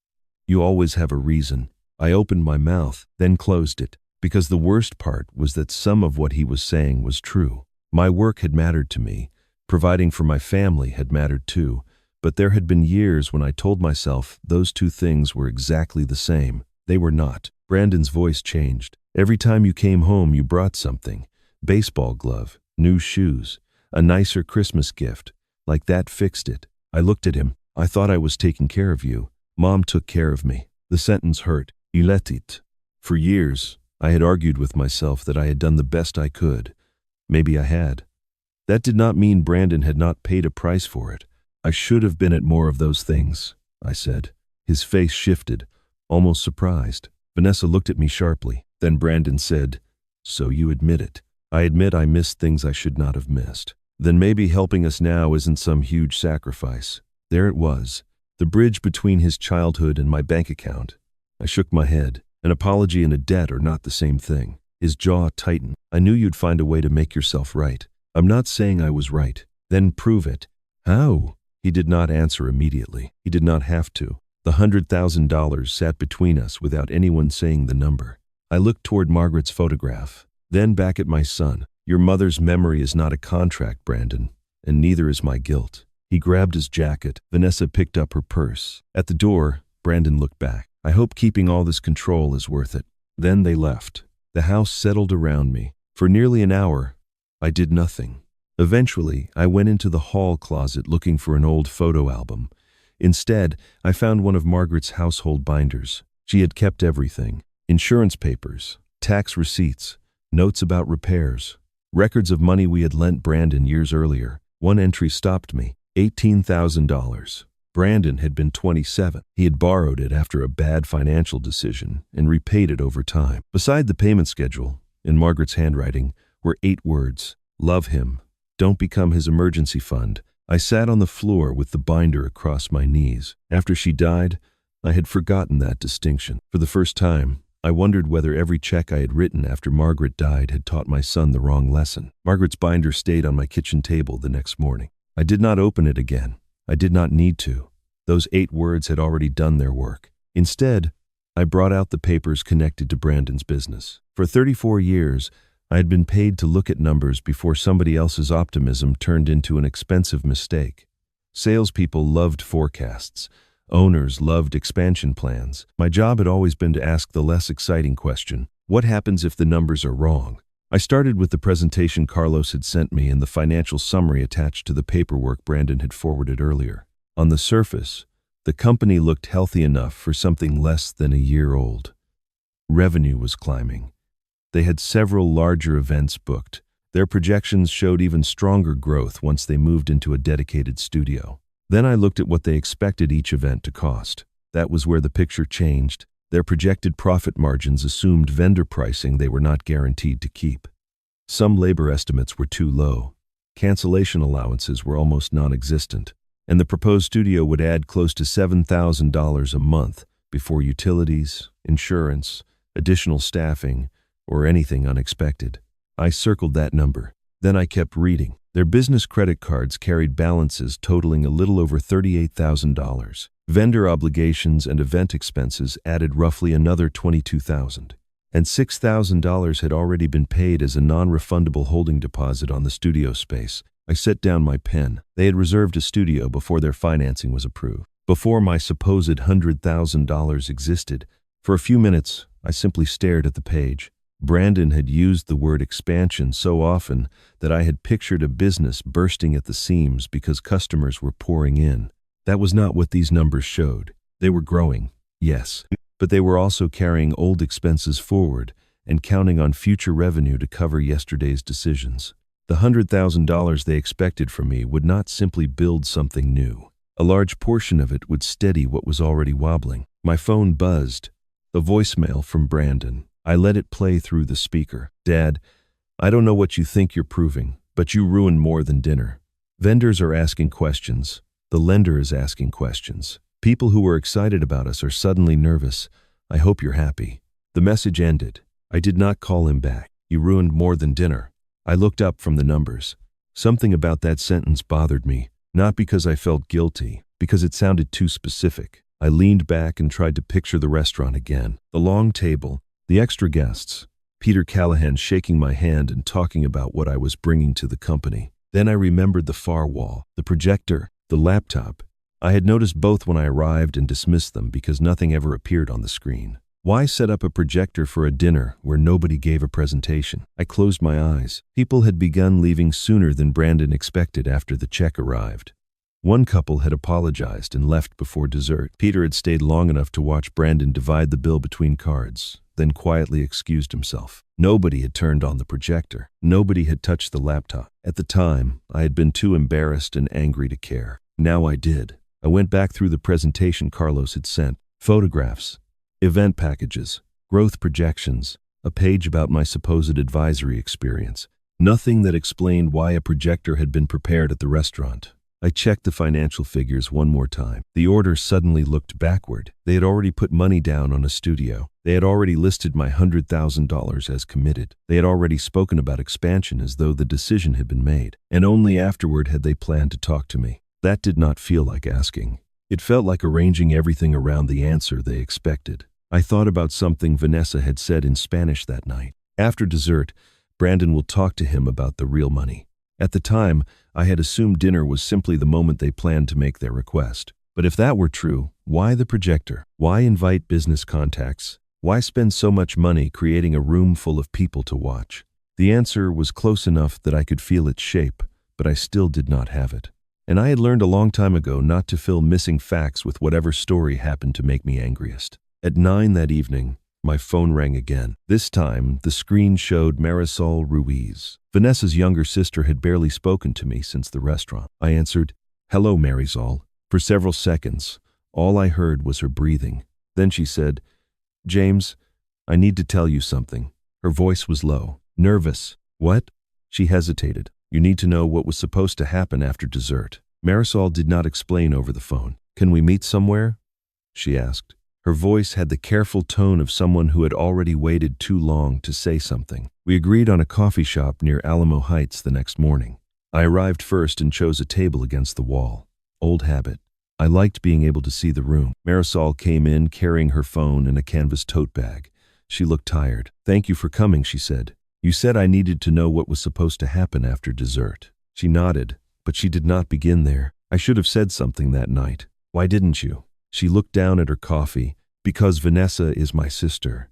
You always have a reason. I opened my mouth, then closed it, because the worst part was that some of what he was saying was true. My work had mattered to me. Providing for my family had mattered too, but there had been years when I told myself those two things were exactly the same. They were not. Brandon's voice changed. Every time you came home, you brought something. Baseball glove, new shoes, a nicer Christmas gift. Like that fixed it. I looked at him. I thought I was taking care of you. Mom took care of me. The sentence hurt. You let it. For years, I had argued with myself that I had done the best I could. Maybe I had. That did not mean Brandon had not paid a price for it. I should have been at more of those things, I said. His face shifted, almost surprised. Vanessa looked at me sharply. Then Brandon said, So you admit it. I admit I missed things I should not have missed. Then maybe helping us now isn't some huge sacrifice. There it was. The bridge between his childhood and my bank account. I shook my head. An apology and a debt are not the same thing. His jaw tightened. I knew you'd find a way to make yourself right. I'm not saying I was right. Then prove it. How? He did not answer immediately. He did not have to. The $100,000 sat between us without anyone saying the number. I looked toward Margaret's photograph, then back at my son. Your mother's memory is not a contract, Brandon, and neither is my guilt. He grabbed his jacket. Vanessa picked up her purse. At the door, Brandon looked back. I hope keeping all this control is worth it. Then they left. The house settled around me. For nearly an hour, I did nothing. Eventually, I went into the hall closet looking for an old photo album. Instead, I found one of Margaret's household binders. She had kept everything. Insurance papers, tax receipts, notes about repairs, records of money we had lent Brandon years earlier. One entry stopped me. $18,000. Brandon had been 27. He had borrowed it after a bad financial decision and repaid it over time. Beside the payment schedule, in Margaret's handwriting, were 8 words. Love him. Don't become his emergency fund. I sat on the floor with the binder across my knees. After she died, I had forgotten that distinction. For the first time, I wondered whether every check I had written after Margaret died had taught my son the wrong lesson. Margaret's binder stayed on my kitchen table the next morning. I did not open it again. I did not need to. Those 8 words had already done their work. Instead, I brought out the papers connected to Brandon's business. For 34 years, I had been paid to look at numbers before somebody else's optimism turned into an expensive mistake. Salespeople loved forecasts. Owners loved expansion plans. My job had always been to ask the less exciting question, what happens if the numbers are wrong? I started with the presentation Carlos had sent me and the financial summary attached to the paperwork Brandon had forwarded earlier. On the surface, the company looked healthy enough for something less than a year old. Revenue was climbing. They had several larger events booked. Their projections showed even stronger growth once they moved into a dedicated studio. Then I looked at what they expected each event to cost. That was where the picture changed. Their projected profit margins assumed vendor pricing they were not guaranteed to keep. Some labor estimates were too low. Cancellation allowances were almost non-existent, and the proposed studio would add close to $7,000 a month before utilities, insurance, additional staffing, or anything unexpected. I circled that number. Then I kept reading. Their business credit cards carried balances totaling a little over $38,000. Vendor obligations and event expenses added roughly another $22,000. And $6,000 had already been paid as a non-refundable holding deposit on the studio space. I set down my pen. They had reserved a studio before their financing was approved. Before my supposed $100,000 existed. For a few minutes, I simply stared at the page. Brandon had used the word expansion so often that I had pictured a business bursting at the seams because customers were pouring in. That was not what these numbers showed. They were growing, yes, but they were also carrying old expenses forward and counting on future revenue to cover yesterday's decisions. The $100,000 they expected from me would not simply build something new. A large portion of it would steady what was already wobbling. My phone buzzed. A voicemail from Brandon. I let it play through the speaker. Dad, I don't know what you think you're proving, but you ruined more than dinner. Vendors are asking questions. The lender is asking questions. People who were excited about us are suddenly nervous. I hope you're happy. The message ended. I did not call him back. You ruined more than dinner. I looked up from the numbers. Something about that sentence bothered me, not because I felt guilty, because it sounded too specific. I leaned back and tried to picture the restaurant again. The long table, the extra guests, Peter Callahan shaking my hand and talking about what I was bringing to the company. Then I remembered the far wall, the projector, the laptop. I had noticed both when I arrived and dismissed them because nothing ever appeared on the screen. Why set up a projector for a dinner where nobody gave a presentation? I closed my eyes. People had begun leaving sooner than Brandon expected after the check arrived. One couple had apologized and left before dessert. Peter had stayed long enough to watch Brandon divide the bill between cards, then quietly excused himself. Nobody had turned on the projector. Nobody had touched the laptop. At the time, I had been too embarrassed and angry to care. Now I did. I went back through the presentation Carlos had sent. Photographs, event packages, growth projections, a page about my supposed advisory experience. Nothing that explained why a projector had been prepared at the restaurant. I checked the financial figures one more time. The order suddenly looked backward. They had already put money down on a studio. They had already listed my $100,000 as committed. They had already spoken about expansion as though the decision had been made. And only afterward had they planned to talk to me. That did not feel like asking. It felt like arranging everything around the answer they expected. I thought about something Vanessa had said in Spanish that night. After dessert, Brandon will talk to him about the real money. At the time, I had assumed dinner was simply the moment they planned to make their request. But if that were true, why the projector? Why invite business contacts? Why spend so much money creating a room full of people to watch? The answer was close enough that I could feel its shape, but I still did not have it. And I had learned a long time ago not to fill missing facts with whatever story happened to make me angriest. At 9 that evening, my phone rang again. This time, the screen showed Marisol Ruiz. Vanessa's younger sister had barely spoken to me since the restaurant. I answered, "Hello, Marisol." For several seconds, all I heard was her breathing. Then she said, "James, I need to tell you something." Her voice was low, nervous. "What?" She hesitated. "You need to know what was supposed to happen after dessert." Marisol did not explain over the phone. "Can we meet somewhere?" she asked. Her voice had the careful tone of someone who had already waited too long to say something. We agreed on a coffee shop near Alamo Heights the next morning. I arrived first and chose a table against the wall. Old habit. I liked being able to see the room. Marisol came in carrying her phone and a canvas tote bag. She looked tired. "Thank you for coming," she said. "You said I needed to know what was supposed to happen after dessert." She nodded, but she did not begin there. "I should have said something that night. Why didn't you?" She looked down at her coffee. "Because Vanessa is my sister,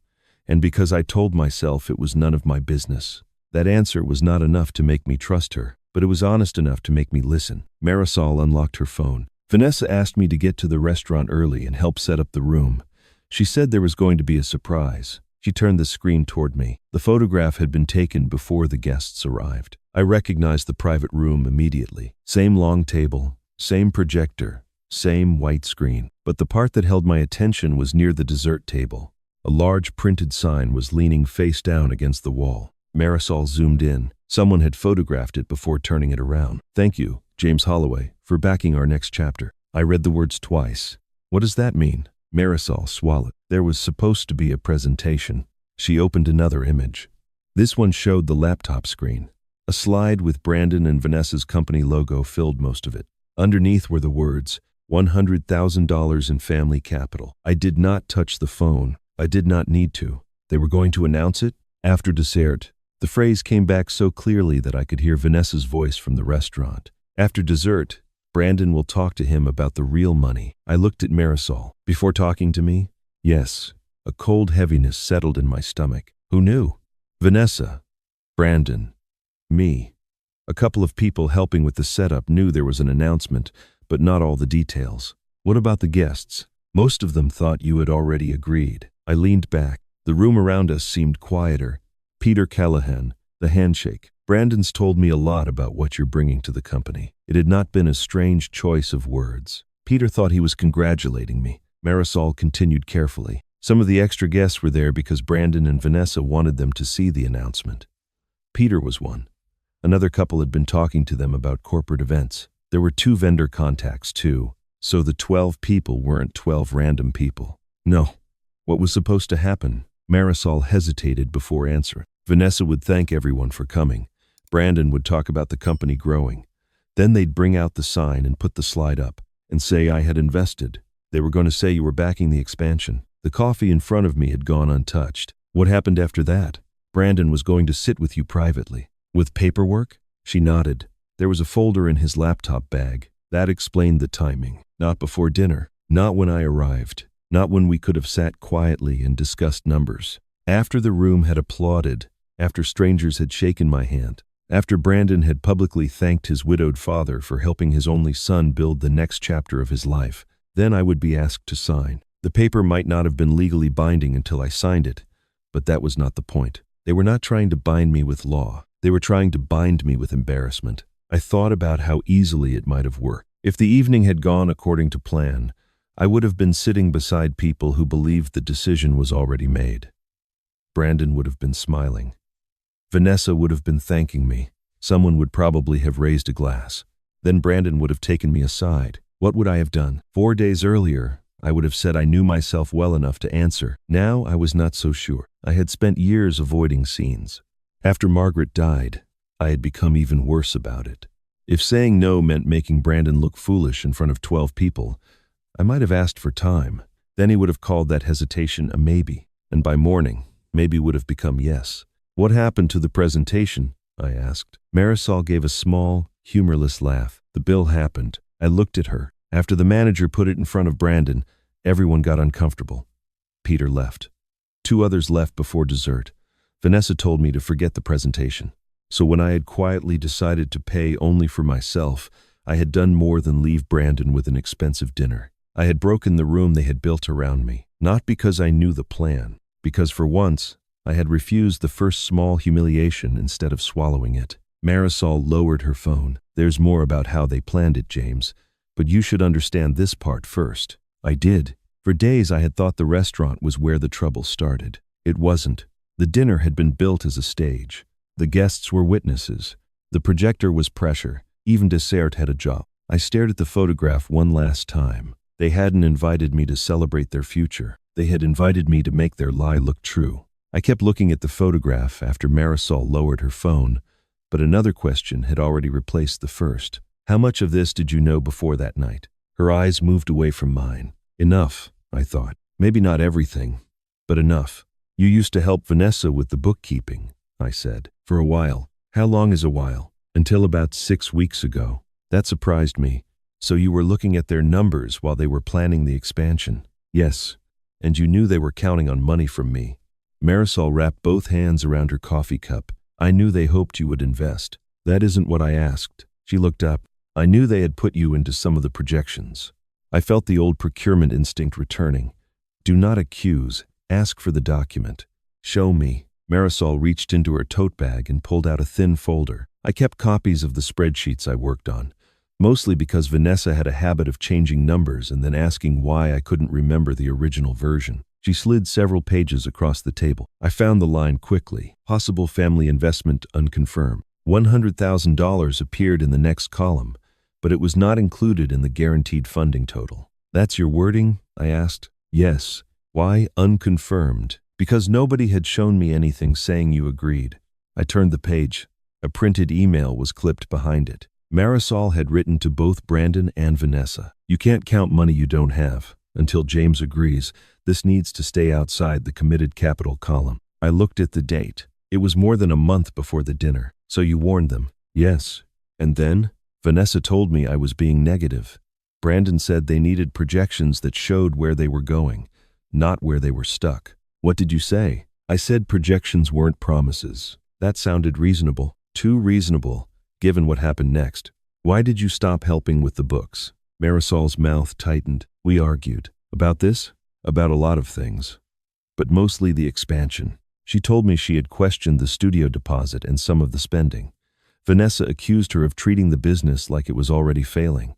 and because I told myself it was none of my business." That answer was not enough to make me trust her, but it was honest enough to make me listen. Marisol unlocked her phone. "Vanessa asked me to get to the restaurant early and help set up the room. She said there was going to be a surprise." She turned the screen toward me. The photograph had been taken before the guests arrived. I recognized the private room immediately. Same long table, same projector, same white screen. But the part that held my attention was near the dessert table. A large printed sign was leaning face down against the wall. Marisol zoomed in. Someone had photographed it before turning it around. "Thank you, James Holloway, for backing our next chapter." I read the words twice. "What does that mean?" Marisol swallowed. "There was supposed to be a presentation. She opened another image. This one showed the laptop screen. A slide with Brandon and Vanessa's company logo filled most of it. Underneath were the words, $100,000 in family capital. I did not touch the phone. I did not need to. They were going to announce it? After dessert. The phrase came back so clearly that I could hear Vanessa's voice from the restaurant. After dessert, Brandon will talk to him about the real money. I looked at Marisol. Before talking to me? Yes. A cold heaviness settled in my stomach. Who knew? Vanessa. Brandon. Me. A couple of people helping with the setup knew there was an announcement, but not all the details. What about the guests? Most of them thought you had already agreed. I leaned back. The room around us seemed quieter. Peter Callahan, the handshake. Brandon's told me a lot about what you're bringing to the company. It had not been a strange choice of words. Peter thought he was congratulating me. Marisol continued carefully. Some of the extra guests were there because Brandon and Vanessa wanted them to see the announcement. Peter was one. Another couple had been talking to them about corporate events. There were 2 vendor contacts too, so the 12 people weren't 12 random people. No. What was supposed to happen? Marisol hesitated before answering. Vanessa would thank everyone for coming. Brandon would talk about the company growing. Then they'd bring out the sign and put the slide up and say I had invested. They were going to say you were backing the expansion. The coffee in front of me had gone untouched. What happened after that? Brandon was going to sit with you privately. With paperwork? She nodded. There was a folder in his laptop bag. That explained the timing. Not before dinner. Not when I arrived. Not when we could have sat quietly and discussed numbers. After the room had applauded. After strangers had shaken my hand. After Brandon had publicly thanked his widowed father for helping his only son build the next chapter of his life. Then I would be asked to sign. The paper might not have been legally binding until I signed it, but that was not the point. They were not trying to bind me with law. They were trying to bind me with embarrassment. I thought about how easily it might have worked. If the evening had gone according to plan, I would have been sitting beside people who believed the decision was already made. Brandon would have been smiling. Vanessa would have been thanking me. Someone would probably have raised a glass. Then Brandon would have taken me aside. What would I have done? 4 days earlier, I would have said I knew myself well enough to answer. Now I was not so sure. I had spent years avoiding scenes. After Margaret died, I had become even worse about it. If saying no meant making Brandon look foolish in front of 12 people, I might have asked for time. Then he would have called that hesitation a maybe, and by morning, maybe would have become yes. What happened to the presentation? I asked. Marisol gave a small, humorless laugh. The bill happened. I looked at her. After the manager put it in front of Brandon, everyone got uncomfortable. Peter left. 2 others left before dessert. Vanessa told me to forget the presentation. So when I had quietly decided to pay only for myself, I had done more than leave Brandon with an expensive dinner. I had broken the room they had built around me, not because I knew the plan, because for once, I had refused the first small humiliation instead of swallowing it. Marisol lowered her phone. There's more about how they planned it, James, but you should understand this part first. I did. For days I had thought the restaurant was where the trouble started. It wasn't. The dinner had been built as a stage. The guests were witnesses. The projector was pressure. Even dessert had a job. I stared at the photograph one last time. They hadn't invited me to celebrate their future. They had invited me to make their lie look true. I kept looking at the photograph after Marisol lowered her phone, but another question had already replaced the first. How much of this did you know before that night? Her eyes moved away from mine. Enough, I thought. Maybe not everything, but enough. You used to help Vanessa with the bookkeeping, I said. For a while. How long is a while? Until about 6 weeks ago. That surprised me. So you were looking at their numbers while they were planning the expansion? Yes. And you knew they were counting on money from me. Marisol wrapped both hands around her coffee cup. I knew they hoped you would invest. That isn't what I asked. She looked up. I knew they had put you into some of the projections. I felt the old procurement instinct returning. Do not accuse. Ask for the document. Show me. Marisol reached into her tote bag and pulled out a thin folder. I kept copies of the spreadsheets I worked on, mostly because Vanessa had a habit of changing numbers and then asking why I couldn't remember the original version. She slid several pages across the table. I found the line quickly. Possible family investment unconfirmed. $100,000 appeared in the next column, but it was not included in the guaranteed funding total. That's your wording? I asked. Yes. Why unconfirmed? Because nobody had shown me anything saying you agreed. I turned the page. A printed email was clipped behind it. Marisol had written to both Brandon and Vanessa. You can't count money you don't have. Until James agrees, this needs to stay outside the committed capital column. I looked at the date. It was more than a month before the dinner. So you warned them? Yes. And then? Vanessa told me I was being negative. Brandon said they needed projections that showed where they were going, not where they were stuck. What did you say? I said projections weren't promises. That sounded reasonable. Too reasonable, given what happened next. Why did you stop helping with the books? Marisol's mouth tightened. We argued. About this? About a lot of things. But mostly the expansion. She told me she had questioned the studio deposit and some of the spending. Vanessa accused her of treating the business like it was already failing.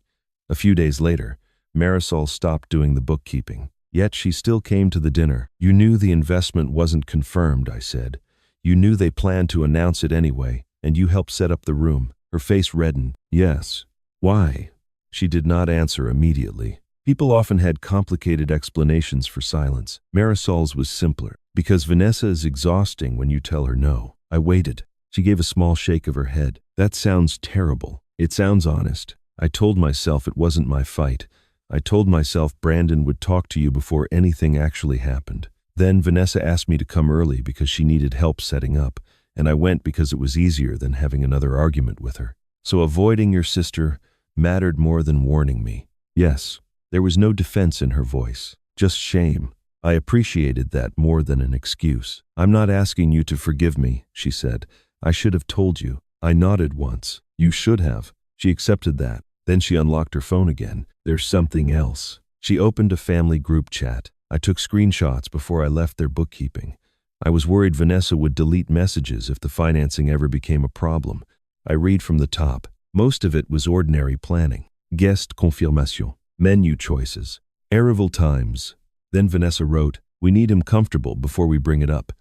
A few days later, Marisol stopped doing the bookkeeping. Yet she still came to the dinner. You knew the investment wasn't confirmed, I said. You knew they planned to announce it anyway, and you helped set up the room. Her face reddened. Yes. Why? She did not answer immediately. People often had complicated explanations for silence. Marisol's was simpler. Because Vanessa is exhausting when you tell her no. I waited. She gave a small shake of her head. That sounds terrible. It sounds honest. I told myself it wasn't my fight. I told myself Brandon would talk to you before anything actually happened. Then Vanessa asked me to come early because she needed help setting up, and I went because it was easier than having another argument with her. So avoiding your sister mattered more than warning me. Yes, there was no defense in her voice, just shame. I appreciated that more than an excuse. I'm not asking you to forgive me, she said. I should have told you. I nodded once. You should have. She accepted that. Then she unlocked her phone again. There's something else. She opened a family group chat. I took screenshots before I left their bookkeeping. I was worried Vanessa would delete messages if the financing ever became a problem. I read from the top. Most of it was ordinary planning. Guest confirmation. Menu choices. Arrival times. Then Vanessa wrote, we need him comfortable before we bring it up.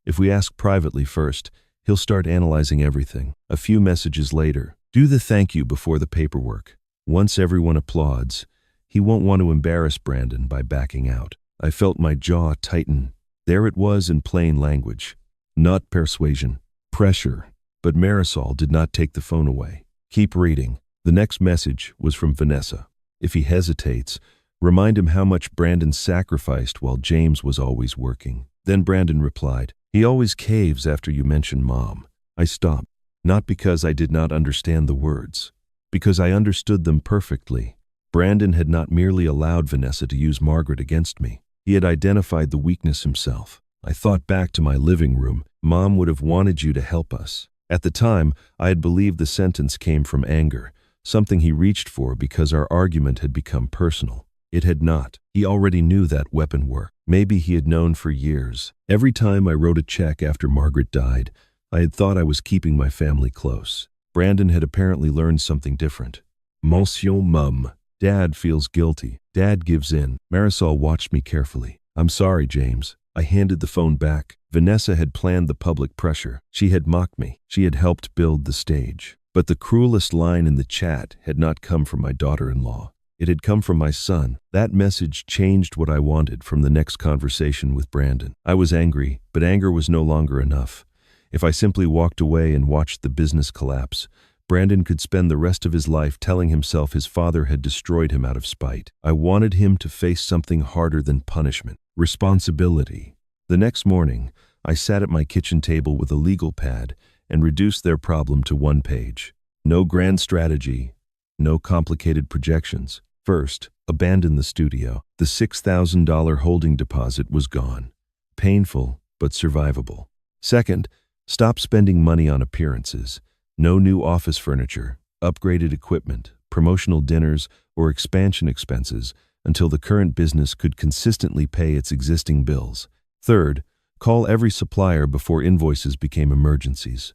If we ask privately first, he'll start analyzing everything. A few messages later. Do the thank you before the paperwork. Once everyone applauds, he won't want to embarrass Brandon by backing out. I felt my jaw tighten. There it was in plain language. Not persuasion. Pressure. But Marisol did not take the phone away. Keep reading. The next message was from Vanessa. If he hesitates, remind him how much Brandon sacrificed while James was always working. Then Brandon replied, he always caves after you mention Mom. I stopped. Not because I did not understand the words. Because I understood them perfectly. Brandon had not merely allowed Vanessa to use Margaret against me. He had identified the weakness himself. I thought back to my living room. Mom would have wanted you to help us. At the time, I had believed the sentence came from anger, something he reached for because our argument had become personal. It had not. He already knew that weapon worked. Maybe he had known for years. Every time I wrote a check after Margaret died, I had thought I was keeping my family close. Brandon had apparently learned something different. Monsieur Mum. Dad feels guilty. Dad gives in. Marisol watched me carefully. I'm sorry, James. I handed the phone back. Vanessa had planned the public pressure. She had mocked me. She had helped build the stage. But the cruelest line in the chat had not come from my daughter-in-law. It had come from my son. That message changed what I wanted from the next conversation with Brandon. I was angry, but anger was no longer enough. If I simply walked away and watched the business collapse, Brandon could spend the rest of his life telling himself his father had destroyed him out of spite. I wanted him to face something harder than punishment. Responsibility. The next morning, I sat at my kitchen table with a legal pad and reduced their problem to one page. No grand strategy, no complicated projections. First, abandon the studio. The $6,000 holding deposit was gone. Painful, but survivable. Second, stop spending money on appearances. No new office furniture, upgraded equipment, promotional dinners, or expansion expenses until the current business could consistently pay its existing bills. Third, call every supplier before invoices became emergencies.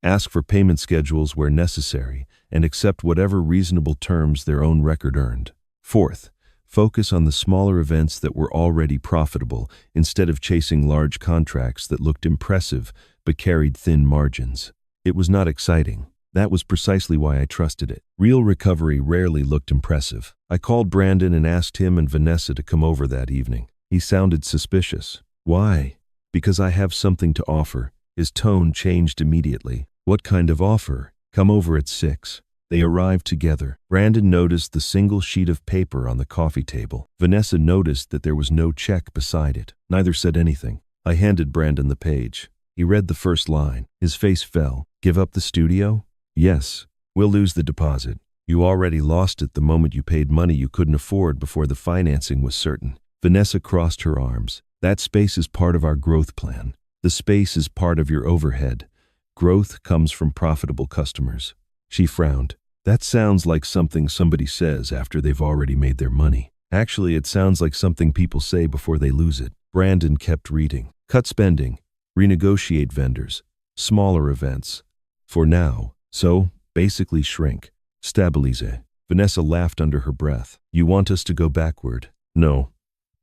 Ask for payment schedules where necessary and accept whatever reasonable terms their own record earned. Fourth, focus on the smaller events that were already profitable instead of chasing large contracts that looked impressive but carried thin margins. It was not exciting. That was precisely why I trusted it. Real recovery rarely looked impressive. I called Brandon and asked him and Vanessa to come over that evening. He sounded suspicious. Why? Because I have something to offer. His tone changed immediately. What kind of offer? Come over at 6. They arrived together. Brandon noticed the single sheet of paper on the coffee table. Vanessa noticed that there was no check beside it. Neither said anything. I handed Brandon the page. He read the first line. His face fell. Give up the studio? Yes. We'll lose the deposit. You already lost it the moment you paid money you couldn't afford before the financing was certain. Vanessa crossed her arms. That space is part of our growth plan. The space is part of your overhead. Growth comes from profitable customers. She frowned. That sounds like something somebody says after they've already made their money. Actually, it sounds like something people say before they lose it. Brandon kept reading. Cut spending. Renegotiate vendors. Smaller events. For now. So, basically shrink. Stabilize. Vanessa laughed under her breath. You want us to go backward? No.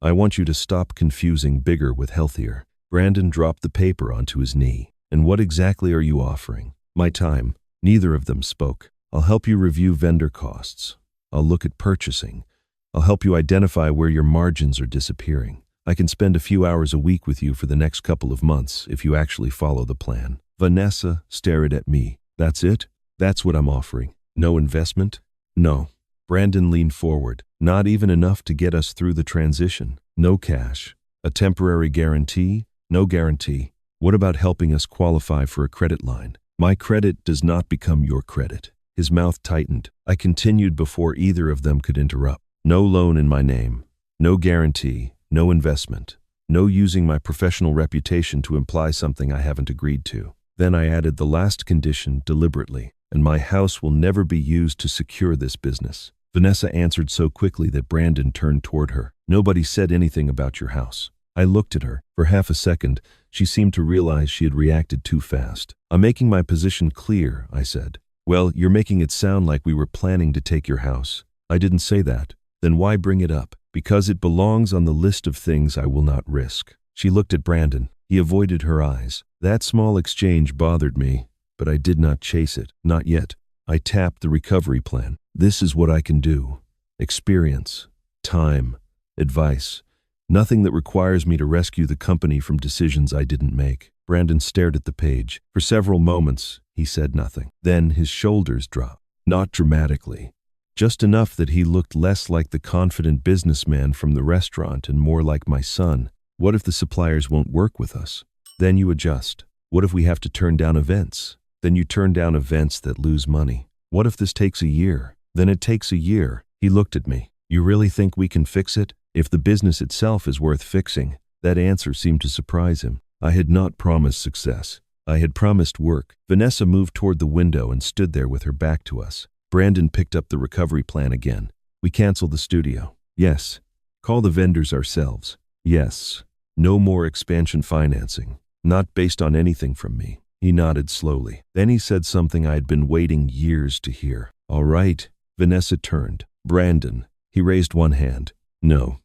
I want you to stop confusing bigger with healthier. Brandon dropped the paper onto his knee. And what exactly are you offering? My time. Neither of them spoke. I'll help you review vendor costs. I'll look at purchasing. I'll help you identify where your margins are disappearing. I can spend a few hours a week with you for the next couple of months if you actually follow the plan. Vanessa stared at me. That's it? That's what I'm offering. No investment? No. Brandon leaned forward. Not even enough to get us through the transition. No cash. A temporary guarantee? No guarantee. What about helping us qualify for a credit line? My credit does not become your credit. His mouth tightened. I continued before either of them could interrupt. No loan in my name. No guarantee. No investment. No using my professional reputation to imply something I haven't agreed to. Then I added the last condition deliberately. And my house will never be used to secure this business. Vanessa answered so quickly that Brandon turned toward her. Nobody said anything about your house. I looked at her. For half a second, she seemed to realize she had reacted too fast. I'm making my position clear, I said. Well, you're making it sound like we were planning to take your house. I didn't say that. Then why bring it up? Because it belongs on the list of things I will not risk. She looked at Brandon. He avoided her eyes. That small exchange bothered me, but I did not chase it. Not yet. I tapped the recovery plan. This is what I can do. Experience, time, advice. Nothing that requires me to rescue the company from decisions I didn't make. Brandon stared at the page. For several moments, he said nothing. Then his shoulders dropped. Not dramatically. Just enough that he looked less like the confident businessman from the restaurant and more like my son. What if the suppliers won't work with us? Then you adjust. What if we have to turn down events? Then you turn down events that lose money. What if this takes a year? Then it takes a year. He looked at me. You really think we can fix it? If the business itself is worth fixing? That answer seemed to surprise him. I had not promised success. I had promised work. Vanessa moved toward the window and stood there with her back to us. Brandon picked up the recovery plan again. We cancel the studio. Yes. Call the vendors ourselves. Yes. No more expansion financing. Not based on anything from me. He nodded slowly. Then he said something I had been waiting years to hear. All right. Vanessa turned. Brandon. He raised one hand. No.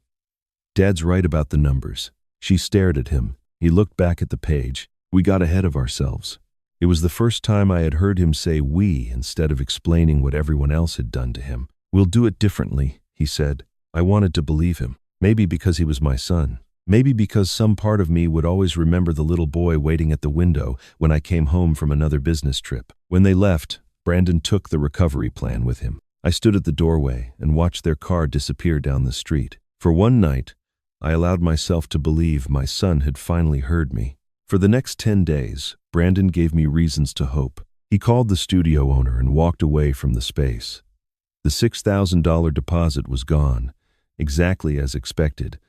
Dad's right about the numbers. She stared at him. He looked back at the page. We got ahead of ourselves. It was the first time I had heard him say we instead of explaining what everyone else had done to him. We'll do it differently, he said. I wanted to believe him. Maybe because he was my son. Maybe because some part of me would always remember the little boy waiting at the window when I came home from another business trip. When they left, Brandon took the recovery plan with him. I stood at the doorway and watched their car disappear down the street. For one night, I allowed myself to believe my son had finally heard me. For the next 10 days, Brandon gave me reasons to hope. He called the studio owner and walked away from the space. The $6,000 deposit was gone, exactly as expected,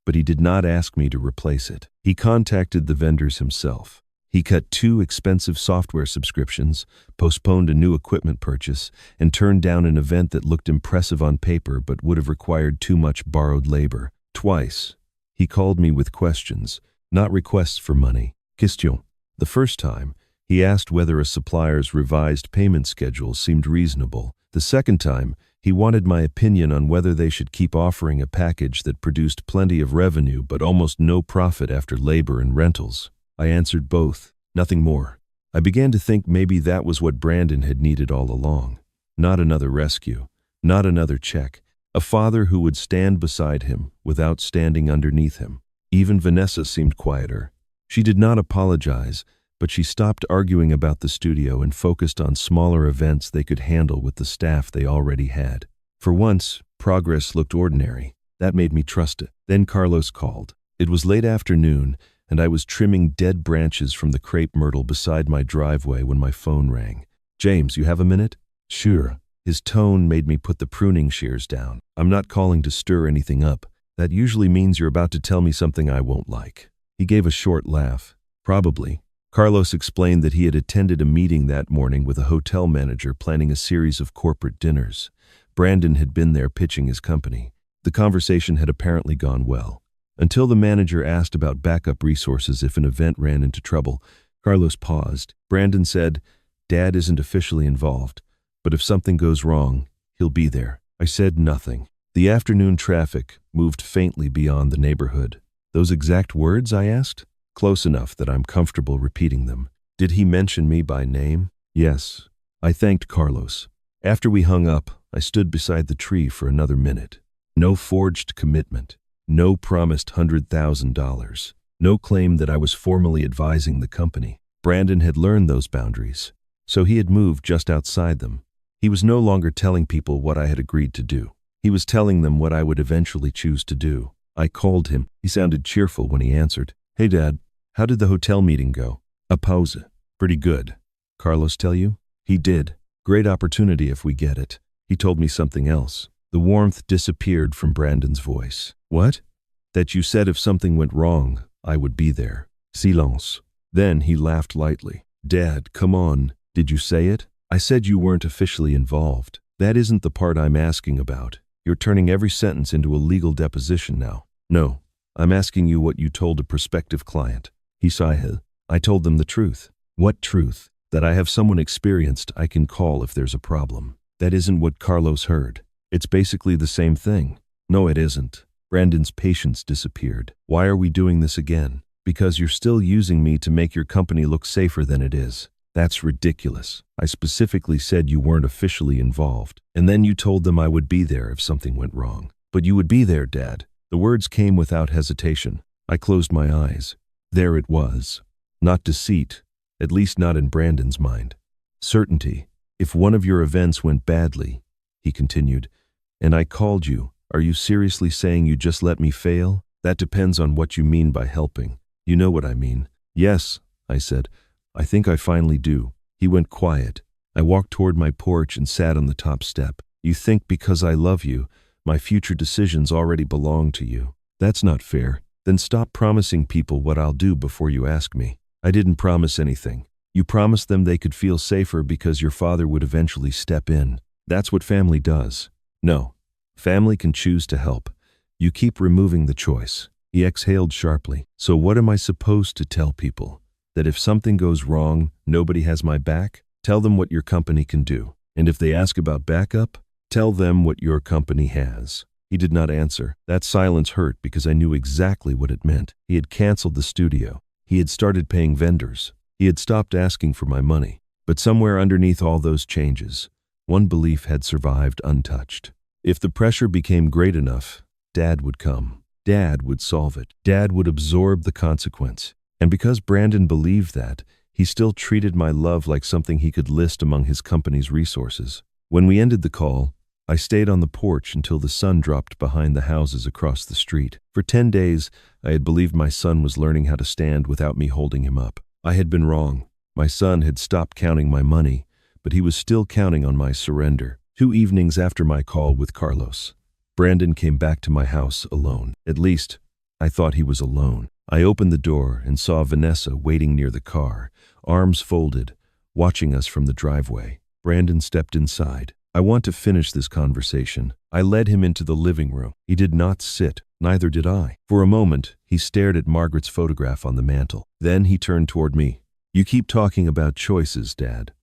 but he did not ask me to replace it. He contacted the vendors himself. He cut 2 expensive software subscriptions, postponed a new equipment purchase, and turned down an event that looked impressive on paper but would have required too much borrowed labor. Twice, he called me with questions, not requests for money. Question. The first time, he asked whether a supplier's revised payment schedule seemed reasonable. The second time, he wanted my opinion on whether they should keep offering a package that produced plenty of revenue but almost no profit after labor and rentals. I answered both, nothing more. I began to think maybe that was what Brandon had needed all along. Not another rescue, not another check. A father who would stand beside him without standing underneath him. Even Vanessa seemed quieter. She did not apologize, but she stopped arguing about the studio and focused on smaller events they could handle with the staff they already had. For once, progress looked ordinary. That made me trust it. Then Carlos called. It was late afternoon, and I was trimming dead branches from the crepe myrtle beside my driveway when my phone rang. "James, you have a minute?" "Sure." His tone made me put the pruning shears down. "I'm not calling to stir anything up. That usually means you're about to tell me something I won't like." He gave a short laugh. "Probably." Carlos explained that he had attended a meeting that morning with a hotel manager planning a series of corporate dinners. Brandon had been there pitching his company. The conversation had apparently gone well. Until the manager asked about backup resources if an event ran into trouble, Carlos paused. Brandon said, "Dad isn't officially involved, but if something goes wrong, he'll be there." I said nothing. The afternoon traffic moved faintly beyond the neighborhood. "Those exact words?" I asked. "Close enough that I'm comfortable repeating them." "Did he mention me by name?" "Yes." I thanked Carlos. After we hung up, I stood beside the tree for another minute. No forged commitment. No promised $100,000. No claim that I was formally advising the company. Brandon had learned those boundaries, so he had moved just outside them. He was no longer telling people what I had agreed to do. He was telling them what I would eventually choose to do. I called him. He sounded cheerful when he answered. "Hey, Dad, how did the hotel meeting go?" "A pause. Pretty good." "Carlos tell you?" "He did. Great opportunity if we get it." He told me something else. The warmth disappeared from Brandon's voice. "What?" "That you said if something went wrong, I would be there." Silence. Then he laughed lightly. "Dad, come on. Did you say it?" "I said you weren't officially involved." "That isn't the part I'm asking about. You're turning every sentence into a legal deposition now." "No, I'm asking you what you told a prospective client." He sighed. "I told them the truth." "What truth?" "That I have someone experienced I can call if there's a problem." That isn't what Carlos heard. "It's basically the same thing." "No, it isn't." Brandon's patience disappeared. "Why are we doing this again?" "Because you're still using me to make your company look safer than it is." "That's ridiculous. I specifically said you weren't officially involved, and then you told them I would be there if something went wrong." "But you would be there, Dad." The words came without hesitation. I closed my eyes. There it was. Not deceit, at least not in Brandon's mind. Certainty. "If one of your events went badly," he continued, "and I called you, are you seriously saying you just let me fail?" "That depends on what you mean by helping." "You know what I mean." "Yes," I said. "I think I finally do." He went quiet. I walked toward my porch and sat on the top step. "You think because I love you, my future decisions already belong to you. That's not fair. Then stop promising people what I'll do before you ask me." "I didn't promise anything. You promised them they could feel safer because your father would eventually step in. That's what family does." "No. Family can choose to help. You keep removing the choice." He exhaled sharply. "So what am I supposed to tell people? That if something goes wrong, nobody has my back? Tell them what your company can do. And if they ask about backup, tell them what your company has." He did not answer. That silence hurt because I knew exactly what it meant. He had canceled the studio. He had started paying vendors. He had stopped asking for my money. But somewhere underneath all those changes, one belief had survived untouched. If the pressure became great enough, Dad would come. Dad would solve it. Dad would absorb the consequence. And because Brandon believed that, he still treated my love like something he could list among his company's resources. When we ended the call, I stayed on the porch until the sun dropped behind the houses across the street. For 10 days, I had believed my son was learning how to stand without me holding him up. I had been wrong. My son had stopped counting my money, but he was still counting on my surrender. 2 evenings after my call with Carlos, Brandon came back to my house alone. At least, I thought he was alone. I opened the door and saw Vanessa waiting near the car, arms folded, watching us from the driveway. Brandon stepped inside. "I want to finish this conversation." I led him into the living room. He did not sit. Neither did I. For a moment, he stared at Margaret's photograph on the mantel. Then he turned toward me. "You keep talking about choices, Dad.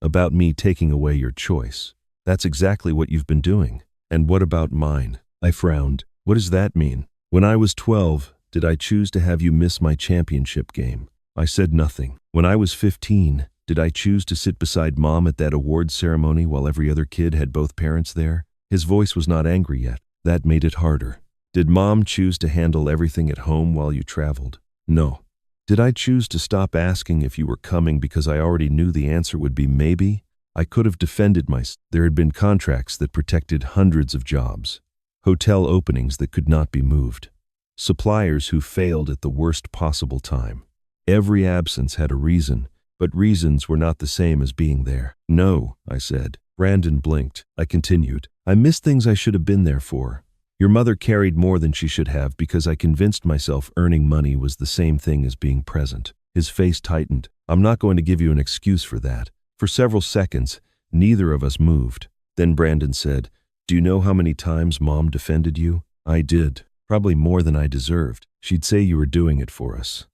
About me taking away your choice. That's exactly what you've been doing." "And what about mine?" I frowned. "What does that mean? When I was 12, did I choose to have you miss my championship game?" I said nothing. "When I was 15, did I choose to sit beside Mom at that awards ceremony while every other kid had both parents there?" His voice was not angry yet. That made it harder. "Did Mom choose to handle everything at home while you traveled?" "No." Did I choose to stop asking if you were coming because I already knew the answer would be maybe? I could have defended myself. There had been contracts that protected hundreds of jobs, hotel openings that could not be moved, suppliers who failed at the worst possible time. Every absence had a reason, but reasons were not the same as being there. No, I said. Brandon blinked. I continued. I missed things I should have been there for. Your mother carried more than she should have because I convinced myself earning money was the same thing as being present. His face tightened. I'm not going to give you an excuse for that. For several seconds, neither of us moved. Then Brandon said, "Do you know how many times Mom defended you?" I did. Probably more than I deserved. She'd say you were doing it for us,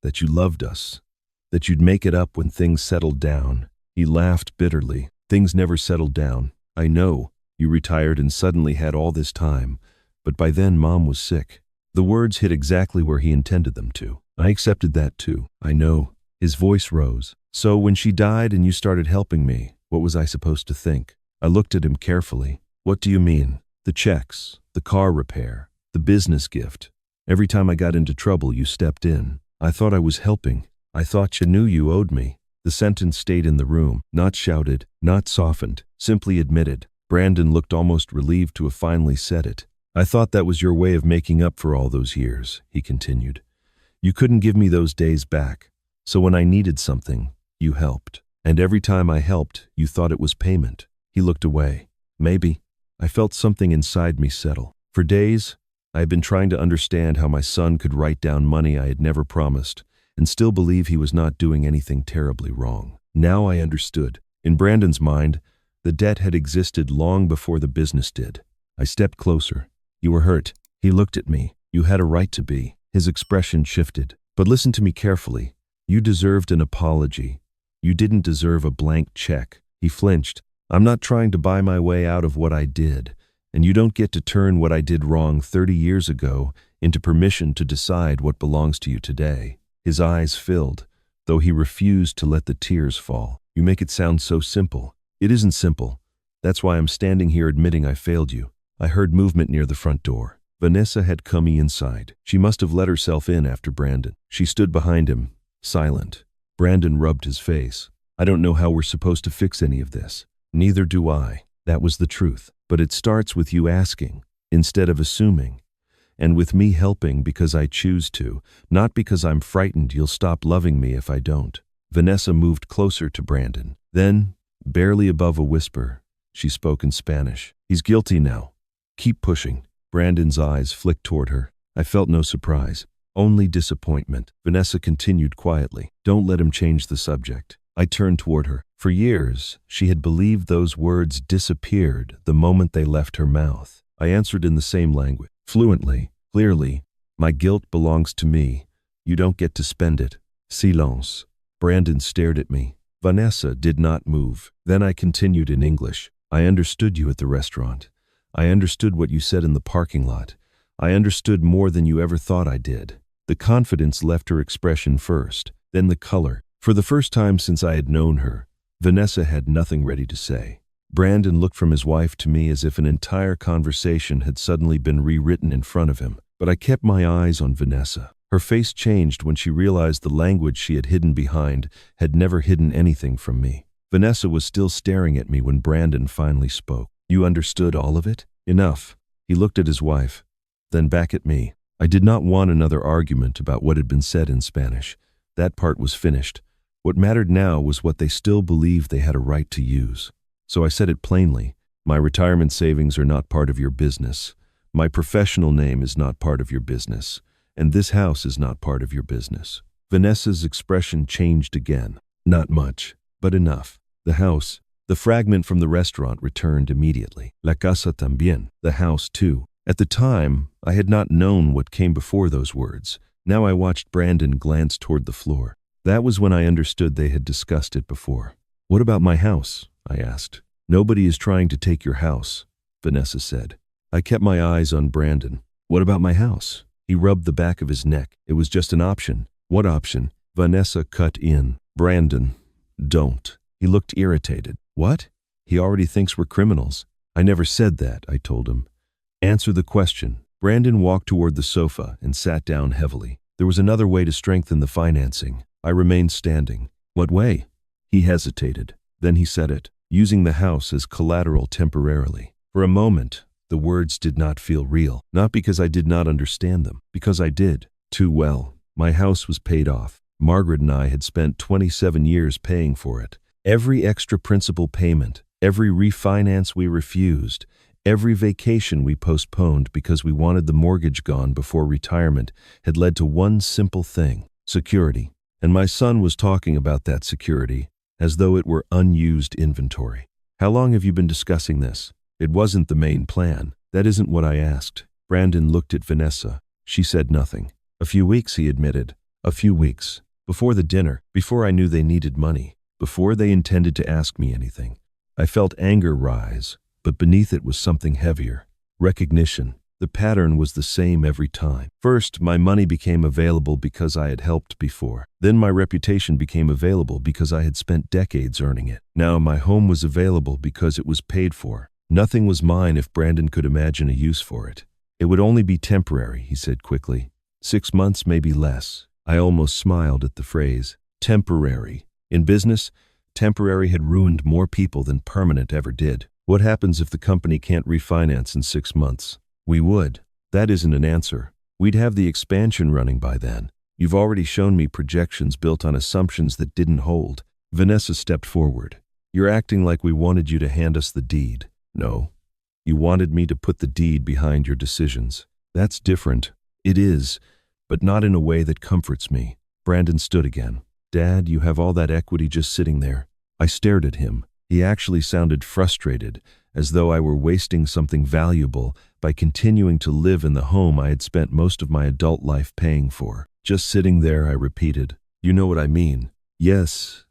that you loved us, that you'd make it up when things settled down. He laughed bitterly. Things never settled down. I know. You retired and suddenly had all this time, but by then Mom was sick. The words hit exactly where he intended them to. I accepted that too. I know. His voice rose. So when she died and you started helping me, what was I supposed to think? I looked at him carefully. What do you mean? The checks, the car repair, the business gift. Every time I got into trouble, you stepped in. I thought I was helping. I thought you knew you owed me. The sentence stayed in the room, not shouted, not softened, simply admitted. Brandon looked almost relieved to have finally said it. I thought that was your way of making up for all those years, he continued. You couldn't give me those days back, so when I needed something, you helped. And every time I helped, you thought it was payment. He looked away. Maybe. I felt something inside me settle. For days, I had been trying to understand how my son could write down money I had never promised and still believe he was not doing anything terribly wrong. Now I understood. In Brandon's mind, the debt had existed long before the business did. I stepped closer. You were hurt. He looked at me. You had a right to be. His expression shifted. But listen to me carefully. You deserved an apology. You didn't deserve a blank check. He flinched. I'm not trying to buy my way out of what I did, and you don't get to turn what I did wrong 30 years ago into permission to decide what belongs to you today. His eyes filled, though he refused to let the tears fall. You make it sound so simple. It isn't simple. That's why I'm standing here admitting I failed you. I heard movement near the front door. Vanessa had come inside. She must have let herself in after Brandon. She stood behind him, silent. Brandon rubbed his face. I don't know how we're supposed to fix any of this. Neither do I. That was the truth. But it starts with you asking, instead of assuming. And with me helping because I choose to, not because I'm frightened you'll stop loving me if I don't. Vanessa moved closer to Brandon. Then, barely above a whisper, she spoke in Spanish. He's guilty now. Keep pushing. Brandon's eyes flicked toward her. I felt no surprise, only disappointment. Vanessa continued quietly. Don't let him change the subject. I turned toward her. For years, she had believed those words disappeared the moment they left her mouth. I answered in the same language, fluently, clearly. My guilt belongs to me. You don't get to spend it. Silence. Brandon stared at me. Vanessa did not move. Then I continued in English. I understood you at the restaurant. I understood what you said in the parking lot. I understood more than you ever thought I did. The confidence left her expression first, then the color. For the first time since I had known her, Vanessa had nothing ready to say. Brandon looked from his wife to me as if an entire conversation had suddenly been rewritten in front of him. But I kept my eyes on Vanessa. Her face changed when she realized the language she had hidden behind had never hidden anything from me. Vanessa was still staring at me when Brandon finally spoke. You understood all of it? Enough. He looked at his wife, then back at me. I did not want another argument about what had been said in Spanish. That part was finished. What mattered now was what they still believed they had a right to use. So I said it plainly. My retirement savings are not part of your business. My professional name is not part of your business. And this house is not part of your business. Vanessa's expression changed again. Not much, but enough. The house, the fragment from the restaurant returned immediately. La casa también, the house too. At the time, I had not known what came before those words. Now I watched Brandon glance toward the floor. That was when I understood they had discussed it before. What about my house? I asked. Nobody is trying to take your house, Vanessa said. I kept my eyes on Brandon. What about my house? He rubbed the back of his neck. It was just an option. What option? Vanessa cut in. Brandon, don't. He looked irritated. What? He already thinks we're criminals. I never said that, I told him. Answer the question. Brandon walked toward the sofa and sat down heavily. There was another way to strengthen the financing. I remained standing. What way? He hesitated. Then he said it, using the house as collateral temporarily. For a moment, the words did not feel real. Not because I did not understand them, because I did. Too well. My house was paid off. Margaret and I had spent 27 years paying for it. Every extra principal payment, every refinance we refused, every vacation we postponed because we wanted the mortgage gone before retirement had led to one simple thing: security. And my son was talking about that security as though it were unused inventory. How long have you been discussing this? It wasn't the main plan. That isn't what I asked. Brandon looked at Vanessa. She said nothing. A few weeks, he admitted. A few weeks. Before the dinner, before I knew they needed money, before they intended to ask me anything. I felt anger rise, but beneath it was something heavier. Recognition. The pattern was the same every time. First, my money became available because I had helped before. Then my reputation became available because I had spent decades earning it. Now my home was available because it was paid for. Nothing was mine if Brandon could imagine a use for it. It would only be temporary, he said quickly. 6 months, maybe less. I almost smiled at the phrase, temporary. In business, temporary had ruined more people than permanent ever did. What happens if the company can't refinance in 6 months? We would. That isn't an answer. We'd have the expansion running by then. You've already shown me projections built on assumptions that didn't hold. Vanessa stepped forward. You're acting like we wanted you to hand us the deed. No. You wanted me to put the deed behind your decisions. That's different. It is, but not in a way that comforts me. Brandon stood again. Dad, you have all that equity just sitting there. I stared at him. He actually sounded frustrated, as though I were wasting something valuable by continuing to live in the home I had spent most of my adult life paying for. Just sitting there, I repeated. You know what I mean? Yes,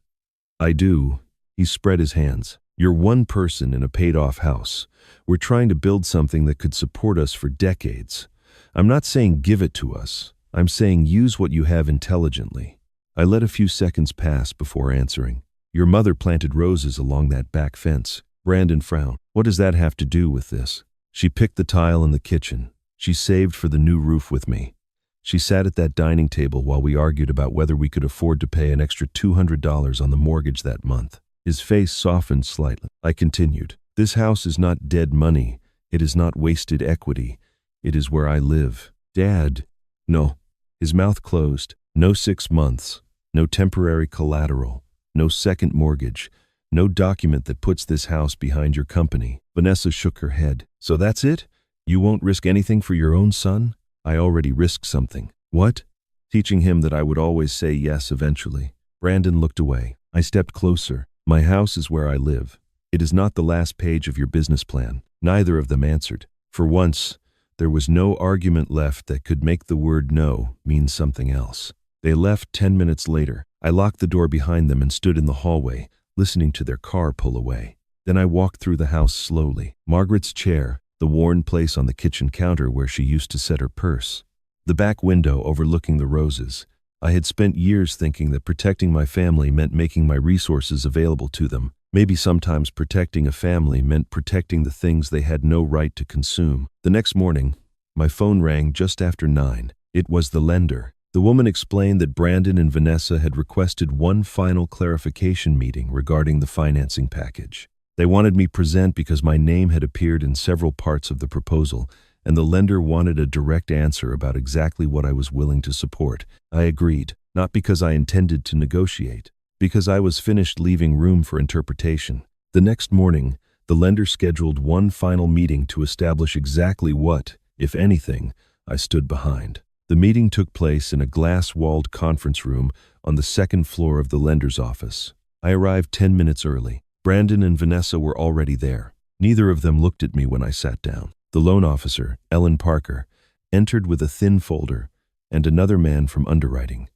I do. He spread his hands. You're one person in a paid-off house. We're trying to build something that could support us for decades. I'm not saying give it to us. I'm saying use what you have intelligently. I let a few seconds pass before answering. Your mother planted roses along that back fence. Brandon frowned. What does that have to do with this? She picked the tile in the kitchen. She saved for the new roof with me. She sat at that dining table while we argued about whether we could afford to pay an extra $200 on the mortgage that month. His face softened slightly. I continued. This house is not dead money. It is not wasted equity. It is where I live. Dad. No. His mouth closed. No 6 months. No temporary collateral. No second mortgage. No document that puts this house behind your company. Vanessa shook her head. So that's it? You won't risk anything for your own son? I already risked something. What? Teaching him that I would always say yes eventually. Brandon looked away. I stepped closer. My house is where I live. It is not the last page of your business plan. Neither of them answered. For once, there was no argument left that could make the word no mean something else. They left 10 minutes later. I locked the door behind them and stood in the hallway, listening to their car pull away. Then I walked through the house slowly. Margaret's chair, the worn place on the kitchen counter where she used to set her purse. The back window overlooking the roses. I had spent years thinking that protecting my family meant making my resources available to them. Maybe sometimes protecting a family meant protecting the things they had no right to consume. The next morning, my phone rang just after 9. It was the lender. The woman explained that Brandon and Vanessa had requested one final clarification meeting regarding the financing package. They wanted me present because my name had appeared in several parts of the proposal, and the lender wanted a direct answer about exactly what I was willing to support. I agreed, not because I intended to negotiate, because I was finished leaving room for interpretation. The next morning, the lender scheduled one final meeting to establish exactly what, if anything, I stood behind. The meeting took place in a glass-walled conference room on the second floor of the lender's office. I arrived 10 minutes early. Brandon and Vanessa were already there. Neither of them looked at me when I sat down. The loan officer, Ellen Parker, entered with a thin folder and another man from underwriting.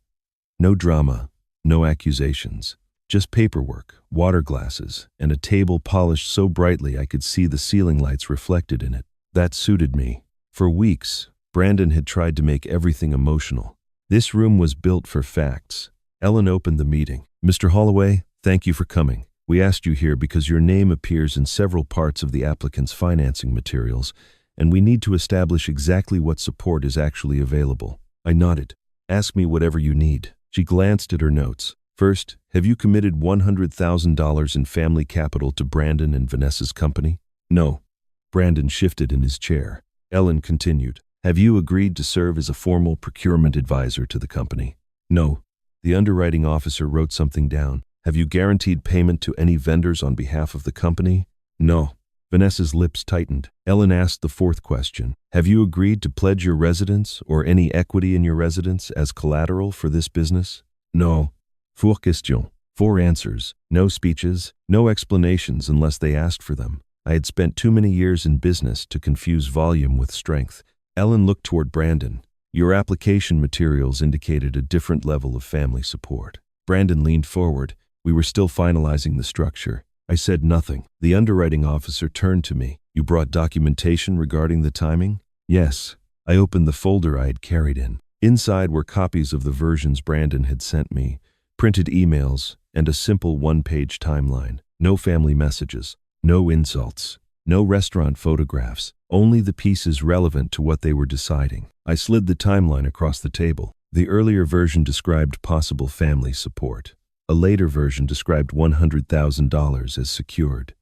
No drama, no accusations, just paperwork, water glasses, and a table polished so brightly I could see the ceiling lights reflected in it. That suited me. For weeks, Brandon had tried to make everything emotional. This room was built for facts. Ellen opened the meeting. Mr. Holloway, thank you for coming. We asked you here because your name appears in several parts of the applicant's financing materials, and we need to establish exactly what support is actually available. I nodded. Ask me whatever you need. She glanced at her notes. First, have you committed $100,000 in family capital to Brandon and Vanessa's company? No. Brandon shifted in his chair. Ellen continued. Have you agreed to serve as a formal procurement advisor to the company? No. The underwriting officer wrote something down. Have you guaranteed payment to any vendors on behalf of the company? No. Vanessa's lips tightened. Ellen asked the fourth question. Have you agreed to pledge your residence or any equity in your residence as collateral for this business? No. Four questions. 4 answers. No speeches, no explanations unless they asked for them. I had spent too many years in business to confuse volume with strength. Ellen looked toward Brandon. Your application materials indicated a different level of family support. Brandon leaned forward. We were still finalizing the structure. I said nothing. The underwriting officer turned to me. You brought documentation regarding the timing? Yes. I opened the folder I had carried in. Inside were copies of the versions Brandon had sent me, printed emails, and a simple 1-page timeline. No family messages, no insults, no restaurant photographs, only the pieces relevant to what they were deciding. I slid the timeline across the table. The earlier version described possible family support. A later version described $100,000 as secured.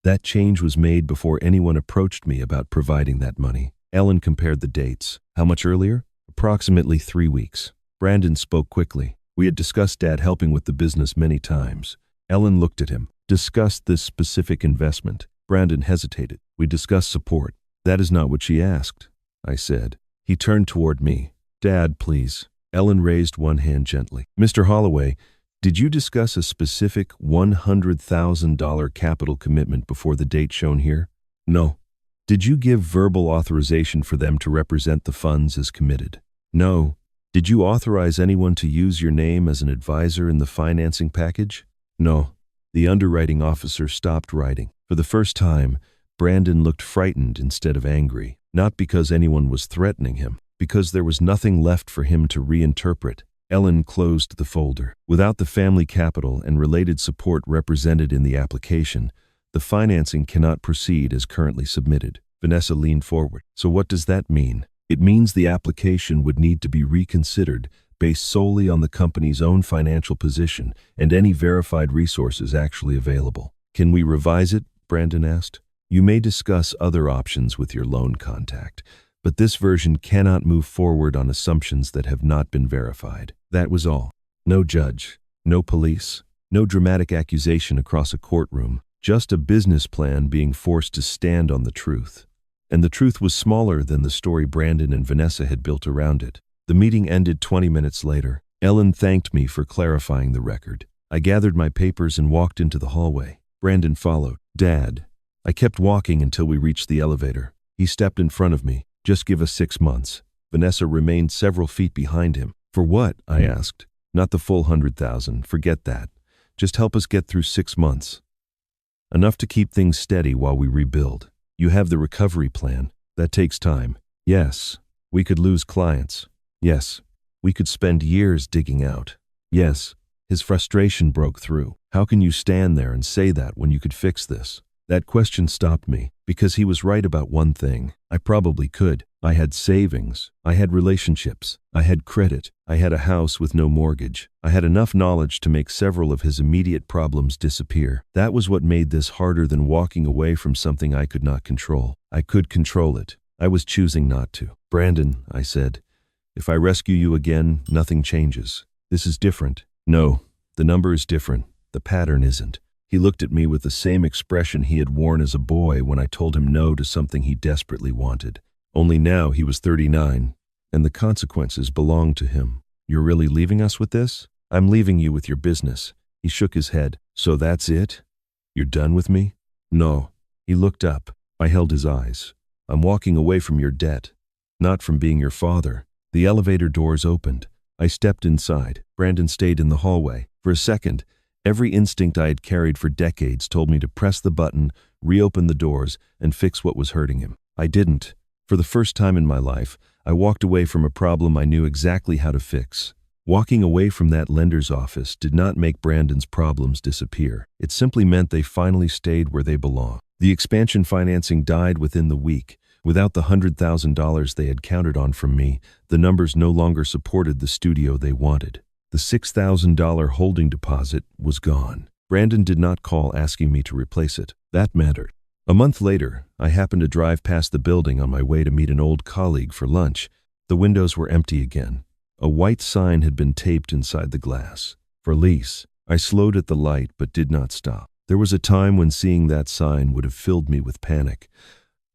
That change was made before anyone approached me about providing that money. Ellen compared the dates. How much earlier? Approximately 3 weeks. Brandon spoke quickly. We had discussed Dad helping with the business many times. Ellen looked at him. Discussed this specific investment. Brandon hesitated. We discussed support. That is not what she asked, I said. He turned toward me. Dad, please. Ellen raised one hand gently. Mr. Holloway, did you discuss a specific $100,000 capital commitment before the date shown here? No. Did you give verbal authorization for them to represent the funds as committed? No. Did you authorize anyone to use your name as an advisor in the financing package? No. The underwriting officer stopped writing. For the first time, Brandon looked frightened instead of angry, not because anyone was threatening him, because there was nothing left for him to reinterpret. Ellen closed the folder. Without the family capital and related support represented in the application, the financing cannot proceed as currently submitted. Vanessa leaned forward. So what does that mean? It means the application would need to be reconsidered based solely on the company's own financial position and any verified resources actually available. Can we revise it? Brandon asked. You may discuss other options with your loan contact, but this version cannot move forward on assumptions that have not been verified. That was all. No judge, no police, no dramatic accusation across a courtroom, just a business plan being forced to stand on the truth. And the truth was smaller than the story Brandon and Vanessa had built around it. The meeting ended 20 minutes later. Ellen thanked me for clarifying the record. I gathered my papers and walked into the hallway. Brandon followed. Dad. I kept walking until we reached the elevator. He stepped in front of me. Just give us 6 months. Vanessa remained several feet behind him. For what? I asked. Not the full 100,000. Forget that. Just help us get through 6 months. Enough to keep things steady while we rebuild. You have the recovery plan. That takes time. Yes. We could lose clients. Yes. We could spend years digging out. Yes. His frustration broke through. How can you stand there and say that when you could fix this? That question stopped me, because he was right about one thing. I probably could. I had savings. I had relationships. I had credit. I had a house with no mortgage. I had enough knowledge to make several of his immediate problems disappear. That was what made this harder than walking away from something I could not control. I could control it. I was choosing not to. Brandon, I said, if I rescue you again, nothing changes. This is different. No, the number is different. The pattern isn't. He looked at me with the same expression he had worn as a boy when I told him no to something he desperately wanted. Only now he was 39, and the consequences belonged to him. You're really leaving us with this? I'm leaving you with your business. He shook his head. So that's it? You're done with me? No. He looked up. I held his eyes. I'm walking away from your debt, not from being your father. The elevator doors opened. I stepped inside. Brandon stayed in the hallway. For a second, every instinct I had carried for decades told me to press the button, reopen the doors, and fix what was hurting him. I didn't. For the first time in my life, I walked away from a problem I knew exactly how to fix. Walking away from that lender's office did not make Brandon's problems disappear. It simply meant they finally stayed where they belong. The expansion financing died within the week, Without the $100,000 they had counted on from me, the numbers no longer supported the studio they wanted. The $6,000 holding deposit was gone. Brandon did not call asking me to replace it. That mattered. A month later, I happened to drive past the building on my way to meet an old colleague for lunch. The windows were empty again. A white sign had been taped inside the glass. For lease. I slowed at the light but did not stop. There was a time when seeing that sign would have filled me with panic.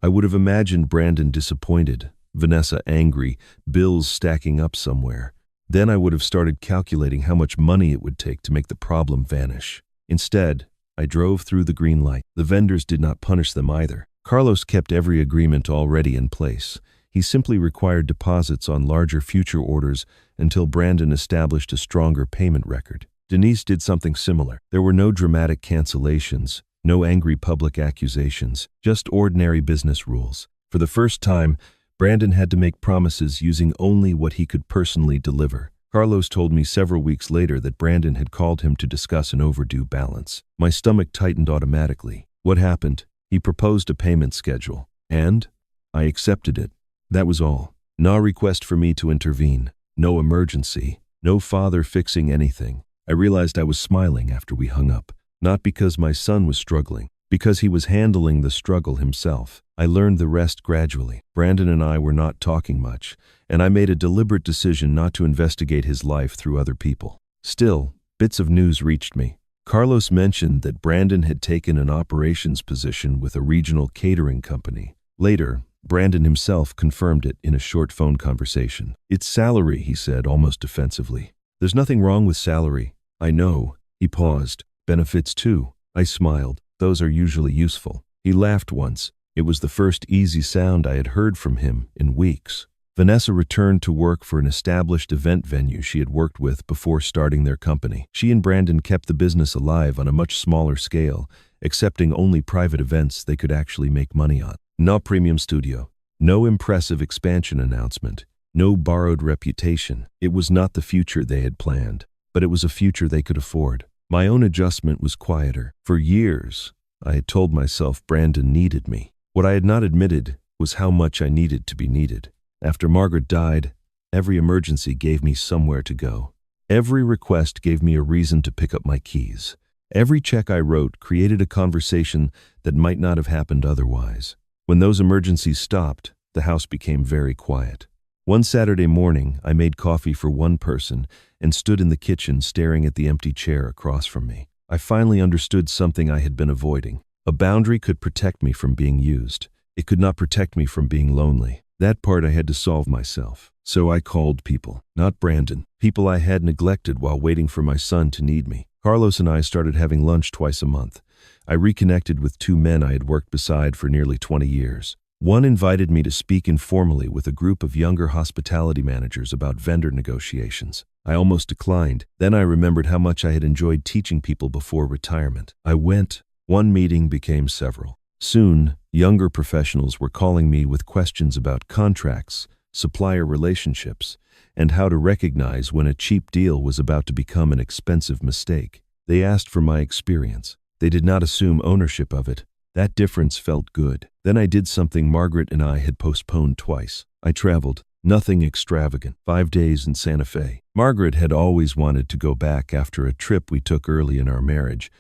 I would have imagined Brandon disappointed, Vanessa angry, bills stacking up somewhere. Then I would have started calculating how much money it would take to make the problem vanish. Instead, I drove through the green light. The vendors did not punish them either. Carlos kept every agreement already in place. He simply required deposits on larger future orders until Brandon established a stronger payment record. Denise did something similar. There were no dramatic cancellations, no angry public accusations, just ordinary business rules. For the first time, Brandon had to make promises using only what he could personally deliver. Carlos told me several weeks later that Brandon had called him to discuss an overdue balance. My stomach tightened automatically. What happened? He proposed a payment schedule. And I accepted it. That was all. No request for me to intervene. No emergency. No father fixing anything. I realized I was smiling after we hung up. Not because my son was struggling, because he was handling the struggle himself. I learned the rest gradually. Brandon and I were not talking much, and I made a deliberate decision not to investigate his life through other people. Still, bits of news reached me. Carlos mentioned that Brandon had taken an operations position with a regional catering company. Later, Brandon himself confirmed it in a short phone conversation. "It's salary," he said, almost defensively. "There's nothing wrong with salary." "I know." He paused. "Benefits too." I smiled. "Those are usually useful." He laughed once. It was the first easy sound I had heard from him in weeks. Vanessa returned to work for an established event venue she had worked with before starting their company. She and Brandon kept the business alive on a much smaller scale, accepting only private events they could actually make money on. No premium studio. No impressive expansion announcement. No borrowed reputation. It was not the future they had planned, but it was a future they could afford. My own adjustment was quieter. For years, I had told myself Brandon needed me. What I had not admitted was how much I needed to be needed. After Margaret died, every emergency gave me somewhere to go. Every request gave me a reason to pick up my keys. Every check I wrote created a conversation that might not have happened otherwise. When those emergencies stopped, the house became very quiet. One Saturday morning, I made coffee for one person and stood in the kitchen staring at the empty chair across from me. I finally understood something I had been avoiding. A boundary could protect me from being used. It could not protect me from being lonely. That part I had to solve myself. So I called people, not Brandon, people I had neglected while waiting for my son to need me. Carlos and I started having lunch twice a month. I reconnected with two men I had worked beside for nearly 20 years. One invited me to speak informally with a group of younger hospitality managers about vendor negotiations. I almost declined. Then I remembered how much I had enjoyed teaching people before retirement. I went. One meeting became several. Soon, younger professionals were calling me with questions about contracts, supplier relationships, and how to recognize when a cheap deal was about to become an expensive mistake. They asked for my experience. They did not assume ownership of it. That difference felt good. Then I did something Margaret and I had postponed twice. I traveled. Nothing extravagant. 5 days in Santa Fe. Margaret had always wanted to go back after a trip we took early in our marriage,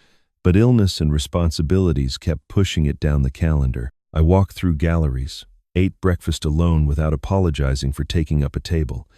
but illness and responsibilities kept pushing it down the calendar. I walked through galleries, ate breakfast alone without apologizing for taking up a table,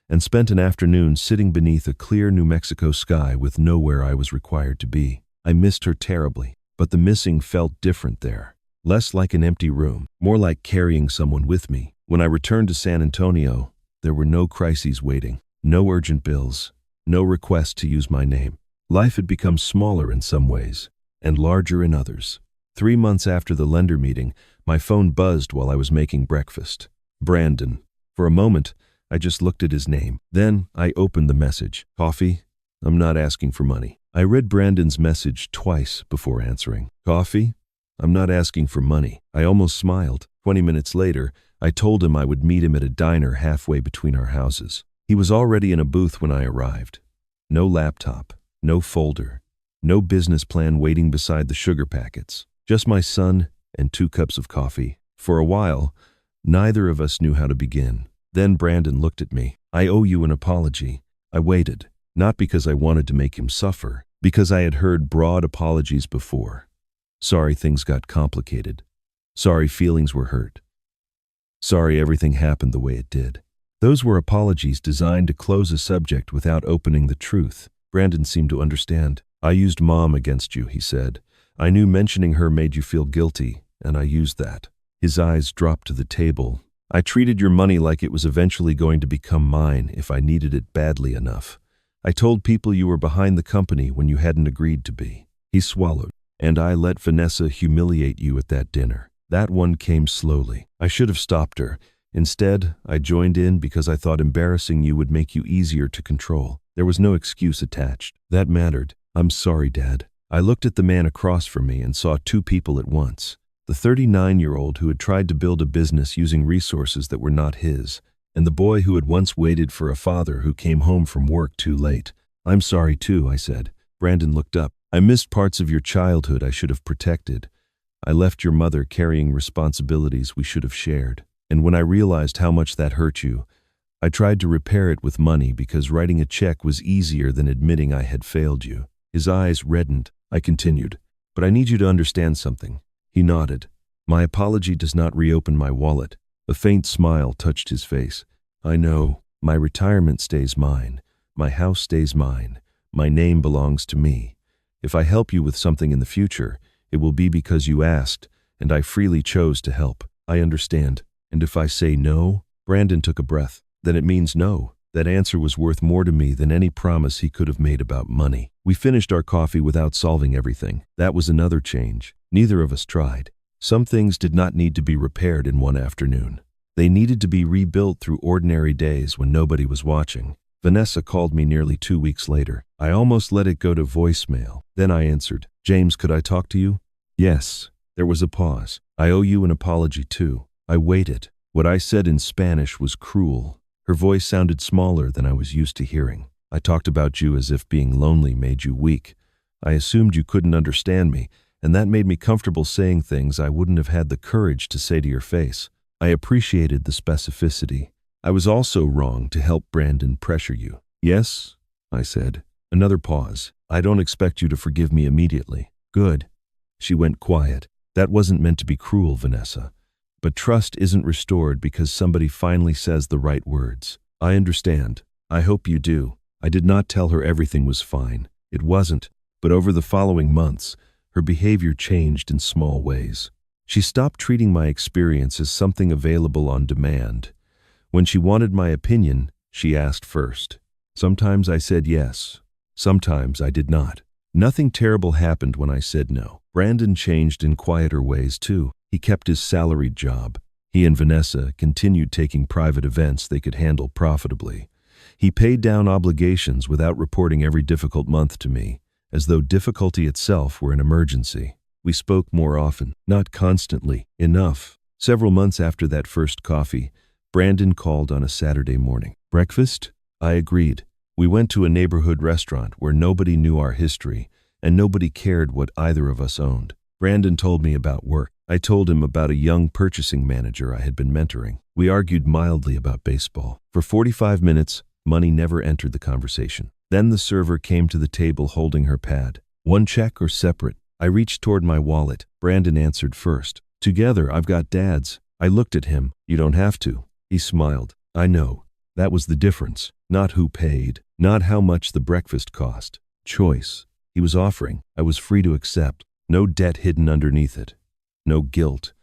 and spent an afternoon sitting beneath a clear New Mexico sky with nowhere I was required to be. I missed her terribly, but the missing felt different there. Less like an empty room, more like carrying someone with me. When I returned to San Antonio, there were no crises waiting, no urgent bills, no request to use my name. Life had become smaller in some ways, and larger in others. 3 months after the lender meeting, my phone buzzed while I was making breakfast. Brandon. For a moment, I just looked at his name. Then I opened the message. "Coffee? I'm not asking for money." I read Brandon's message twice before answering. "Coffee? I'm not asking for money." I almost smiled. 20 minutes later, I told him I would meet him at a diner halfway between our houses. He was already in a booth when I arrived. No laptop, no folder, no business plan waiting beside the sugar packets. Just my son and 2 cups of coffee. For a while, Neither of us knew how to begin. Then Brandon looked at me. I owe you an apology. I waited, not because I wanted to make him suffer, because I had heard broad apologies before. Sorry things got complicated. Sorry feelings were hurt. Sorry everything happened the way it did. Those were apologies designed to close a subject without opening the truth. Brandon seemed to understand. I used Mom against you, he said. I knew mentioning her made you feel guilty, and I used that. His eyes dropped to the table. I treated your money like it was eventually going to become mine if I needed it badly enough. I told people you were behind the company when you hadn't agreed to be. He swallowed. And I let Vanessa humiliate you at that dinner. That one came slowly. I should have stopped her. Instead, I joined in because I thought embarrassing you would make you easier to control. There was no excuse attached. That mattered. I'm sorry, Dad. I looked at the man across from me and saw two people at once. The 39-year-old who had tried to build a business using resources that were not his, and the boy who had once waited for a father who came home from work too late. I'm sorry too, I said. Brandon looked up. I missed parts of your childhood I should have protected. I left your mother carrying responsibilities we should have shared. And when I realized how much that hurt you, I tried to repair it with money because writing a check was easier than admitting I had failed you. His eyes reddened. I continued, but I need you to understand something. He nodded. My apology does not reopen my wallet. A faint smile touched his face. I know. My retirement stays mine. My house stays mine. My name belongs to me. If I help you with something in the future, it will be because you asked, and I freely chose to help. I understand. And if I say no, Brandon took a breath, then it means no. That answer was worth more to me than any promise he could have made about money. We finished our coffee without solving everything. That was another change. Neither of us tried. Some things did not need to be repaired in one afternoon. They needed to be rebuilt through ordinary days when nobody was watching. Vanessa called me nearly 2 weeks later. I almost let it go to voicemail. Then I answered, James, could I talk to you? Yes. There was a pause. I owe you an apology too. I waited. What I said in Spanish was cruel. Her voice sounded smaller than I was used to hearing. I talked about you as if being lonely made you weak. I assumed you couldn't understand me, and that made me comfortable saying things I wouldn't have had the courage to say to your face. I appreciated the specificity. I was also wrong to help Brandon pressure you. Yes, I said. Another pause. I don't expect you to forgive me immediately. Good. She went quiet. That wasn't meant to be cruel, Vanessa. But trust isn't restored because somebody finally says the right words. I understand. I hope you do. I did not tell her everything was fine. It wasn't. But over the following months, her behavior changed in small ways. She stopped treating my experience as something available on demand. When she wanted my opinion, she asked first. Sometimes I said yes. Sometimes I did not. Nothing terrible happened when I said no. Brandon changed in quieter ways too. He kept his salaried job. He and Vanessa continued taking private events they could handle profitably. He paid down obligations without reporting every difficult month to me, as though difficulty itself were an emergency. We spoke more often, not constantly, enough. Several months after that first coffee, Brandon called on a Saturday morning. Breakfast? I agreed. We went to a neighborhood restaurant where nobody knew our history, and nobody cared what either of us owned. Brandon told me about work. I told him about a young purchasing manager I had been mentoring. We argued mildly about baseball. For 45 minutes, money never entered the conversation. Then the server came to the table holding her pad. One check or separate? I reached toward my wallet. Brandon answered first. Together, I've got Dad's. I looked at him. You don't have to. He smiled. I know. That was the difference. Not who paid. Not how much the breakfast cost. Choice. He was offering. I was free to accept. No debt hidden underneath it. No guilt.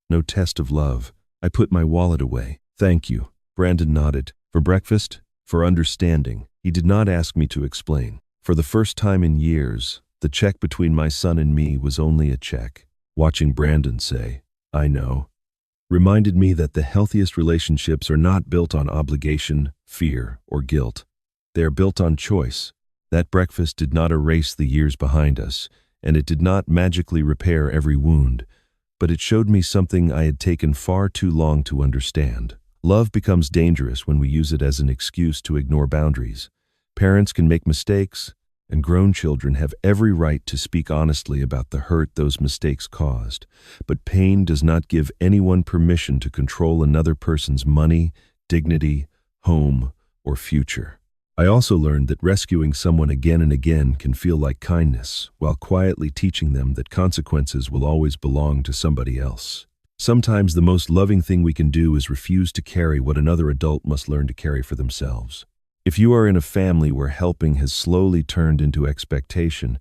No test of love. I put my wallet away. Thank you. Brandon nodded. For breakfast? For understanding. He did not ask me to explain. For the first time in years, the check between my son and me was only a check. Watching Brandon say, I know, reminded me that the healthiest relationships are not built on obligation, fear, or guilt. They are built on choice. That breakfast did not erase the years behind us, and it did not magically repair every wound, but it showed me something I had taken far too long to understand. Love becomes dangerous when we use it as an excuse to ignore boundaries. Parents can make mistakes, and grown children have every right to speak honestly about the hurt those mistakes caused. But pain does not give anyone permission to control another person's money, dignity, home, or future. I also learned that rescuing someone again and again can feel like kindness, while quietly teaching them that consequences will always belong to somebody else. Sometimes the most loving thing we can do is refuse to carry what another adult must learn to carry for themselves. If you are in a family where helping has slowly turned into expectation,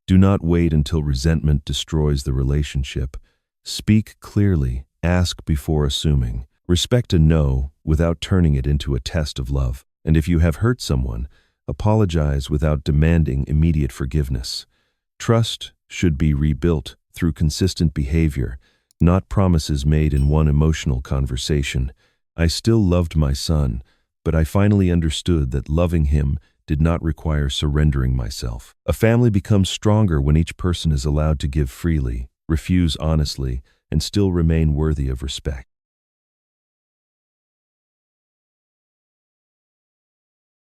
do not wait until resentment destroys the relationship. Speak clearly, ask before assuming. Respect a no without turning it into a test of love. And if you have hurt someone, apologize without demanding immediate forgiveness. Trust should be rebuilt through consistent behavior, not promises made in one emotional conversation. I still loved my son, but I finally understood that loving him did not require surrendering myself. A family becomes stronger when each person is allowed to give freely, refuse honestly, and still remain worthy of respect.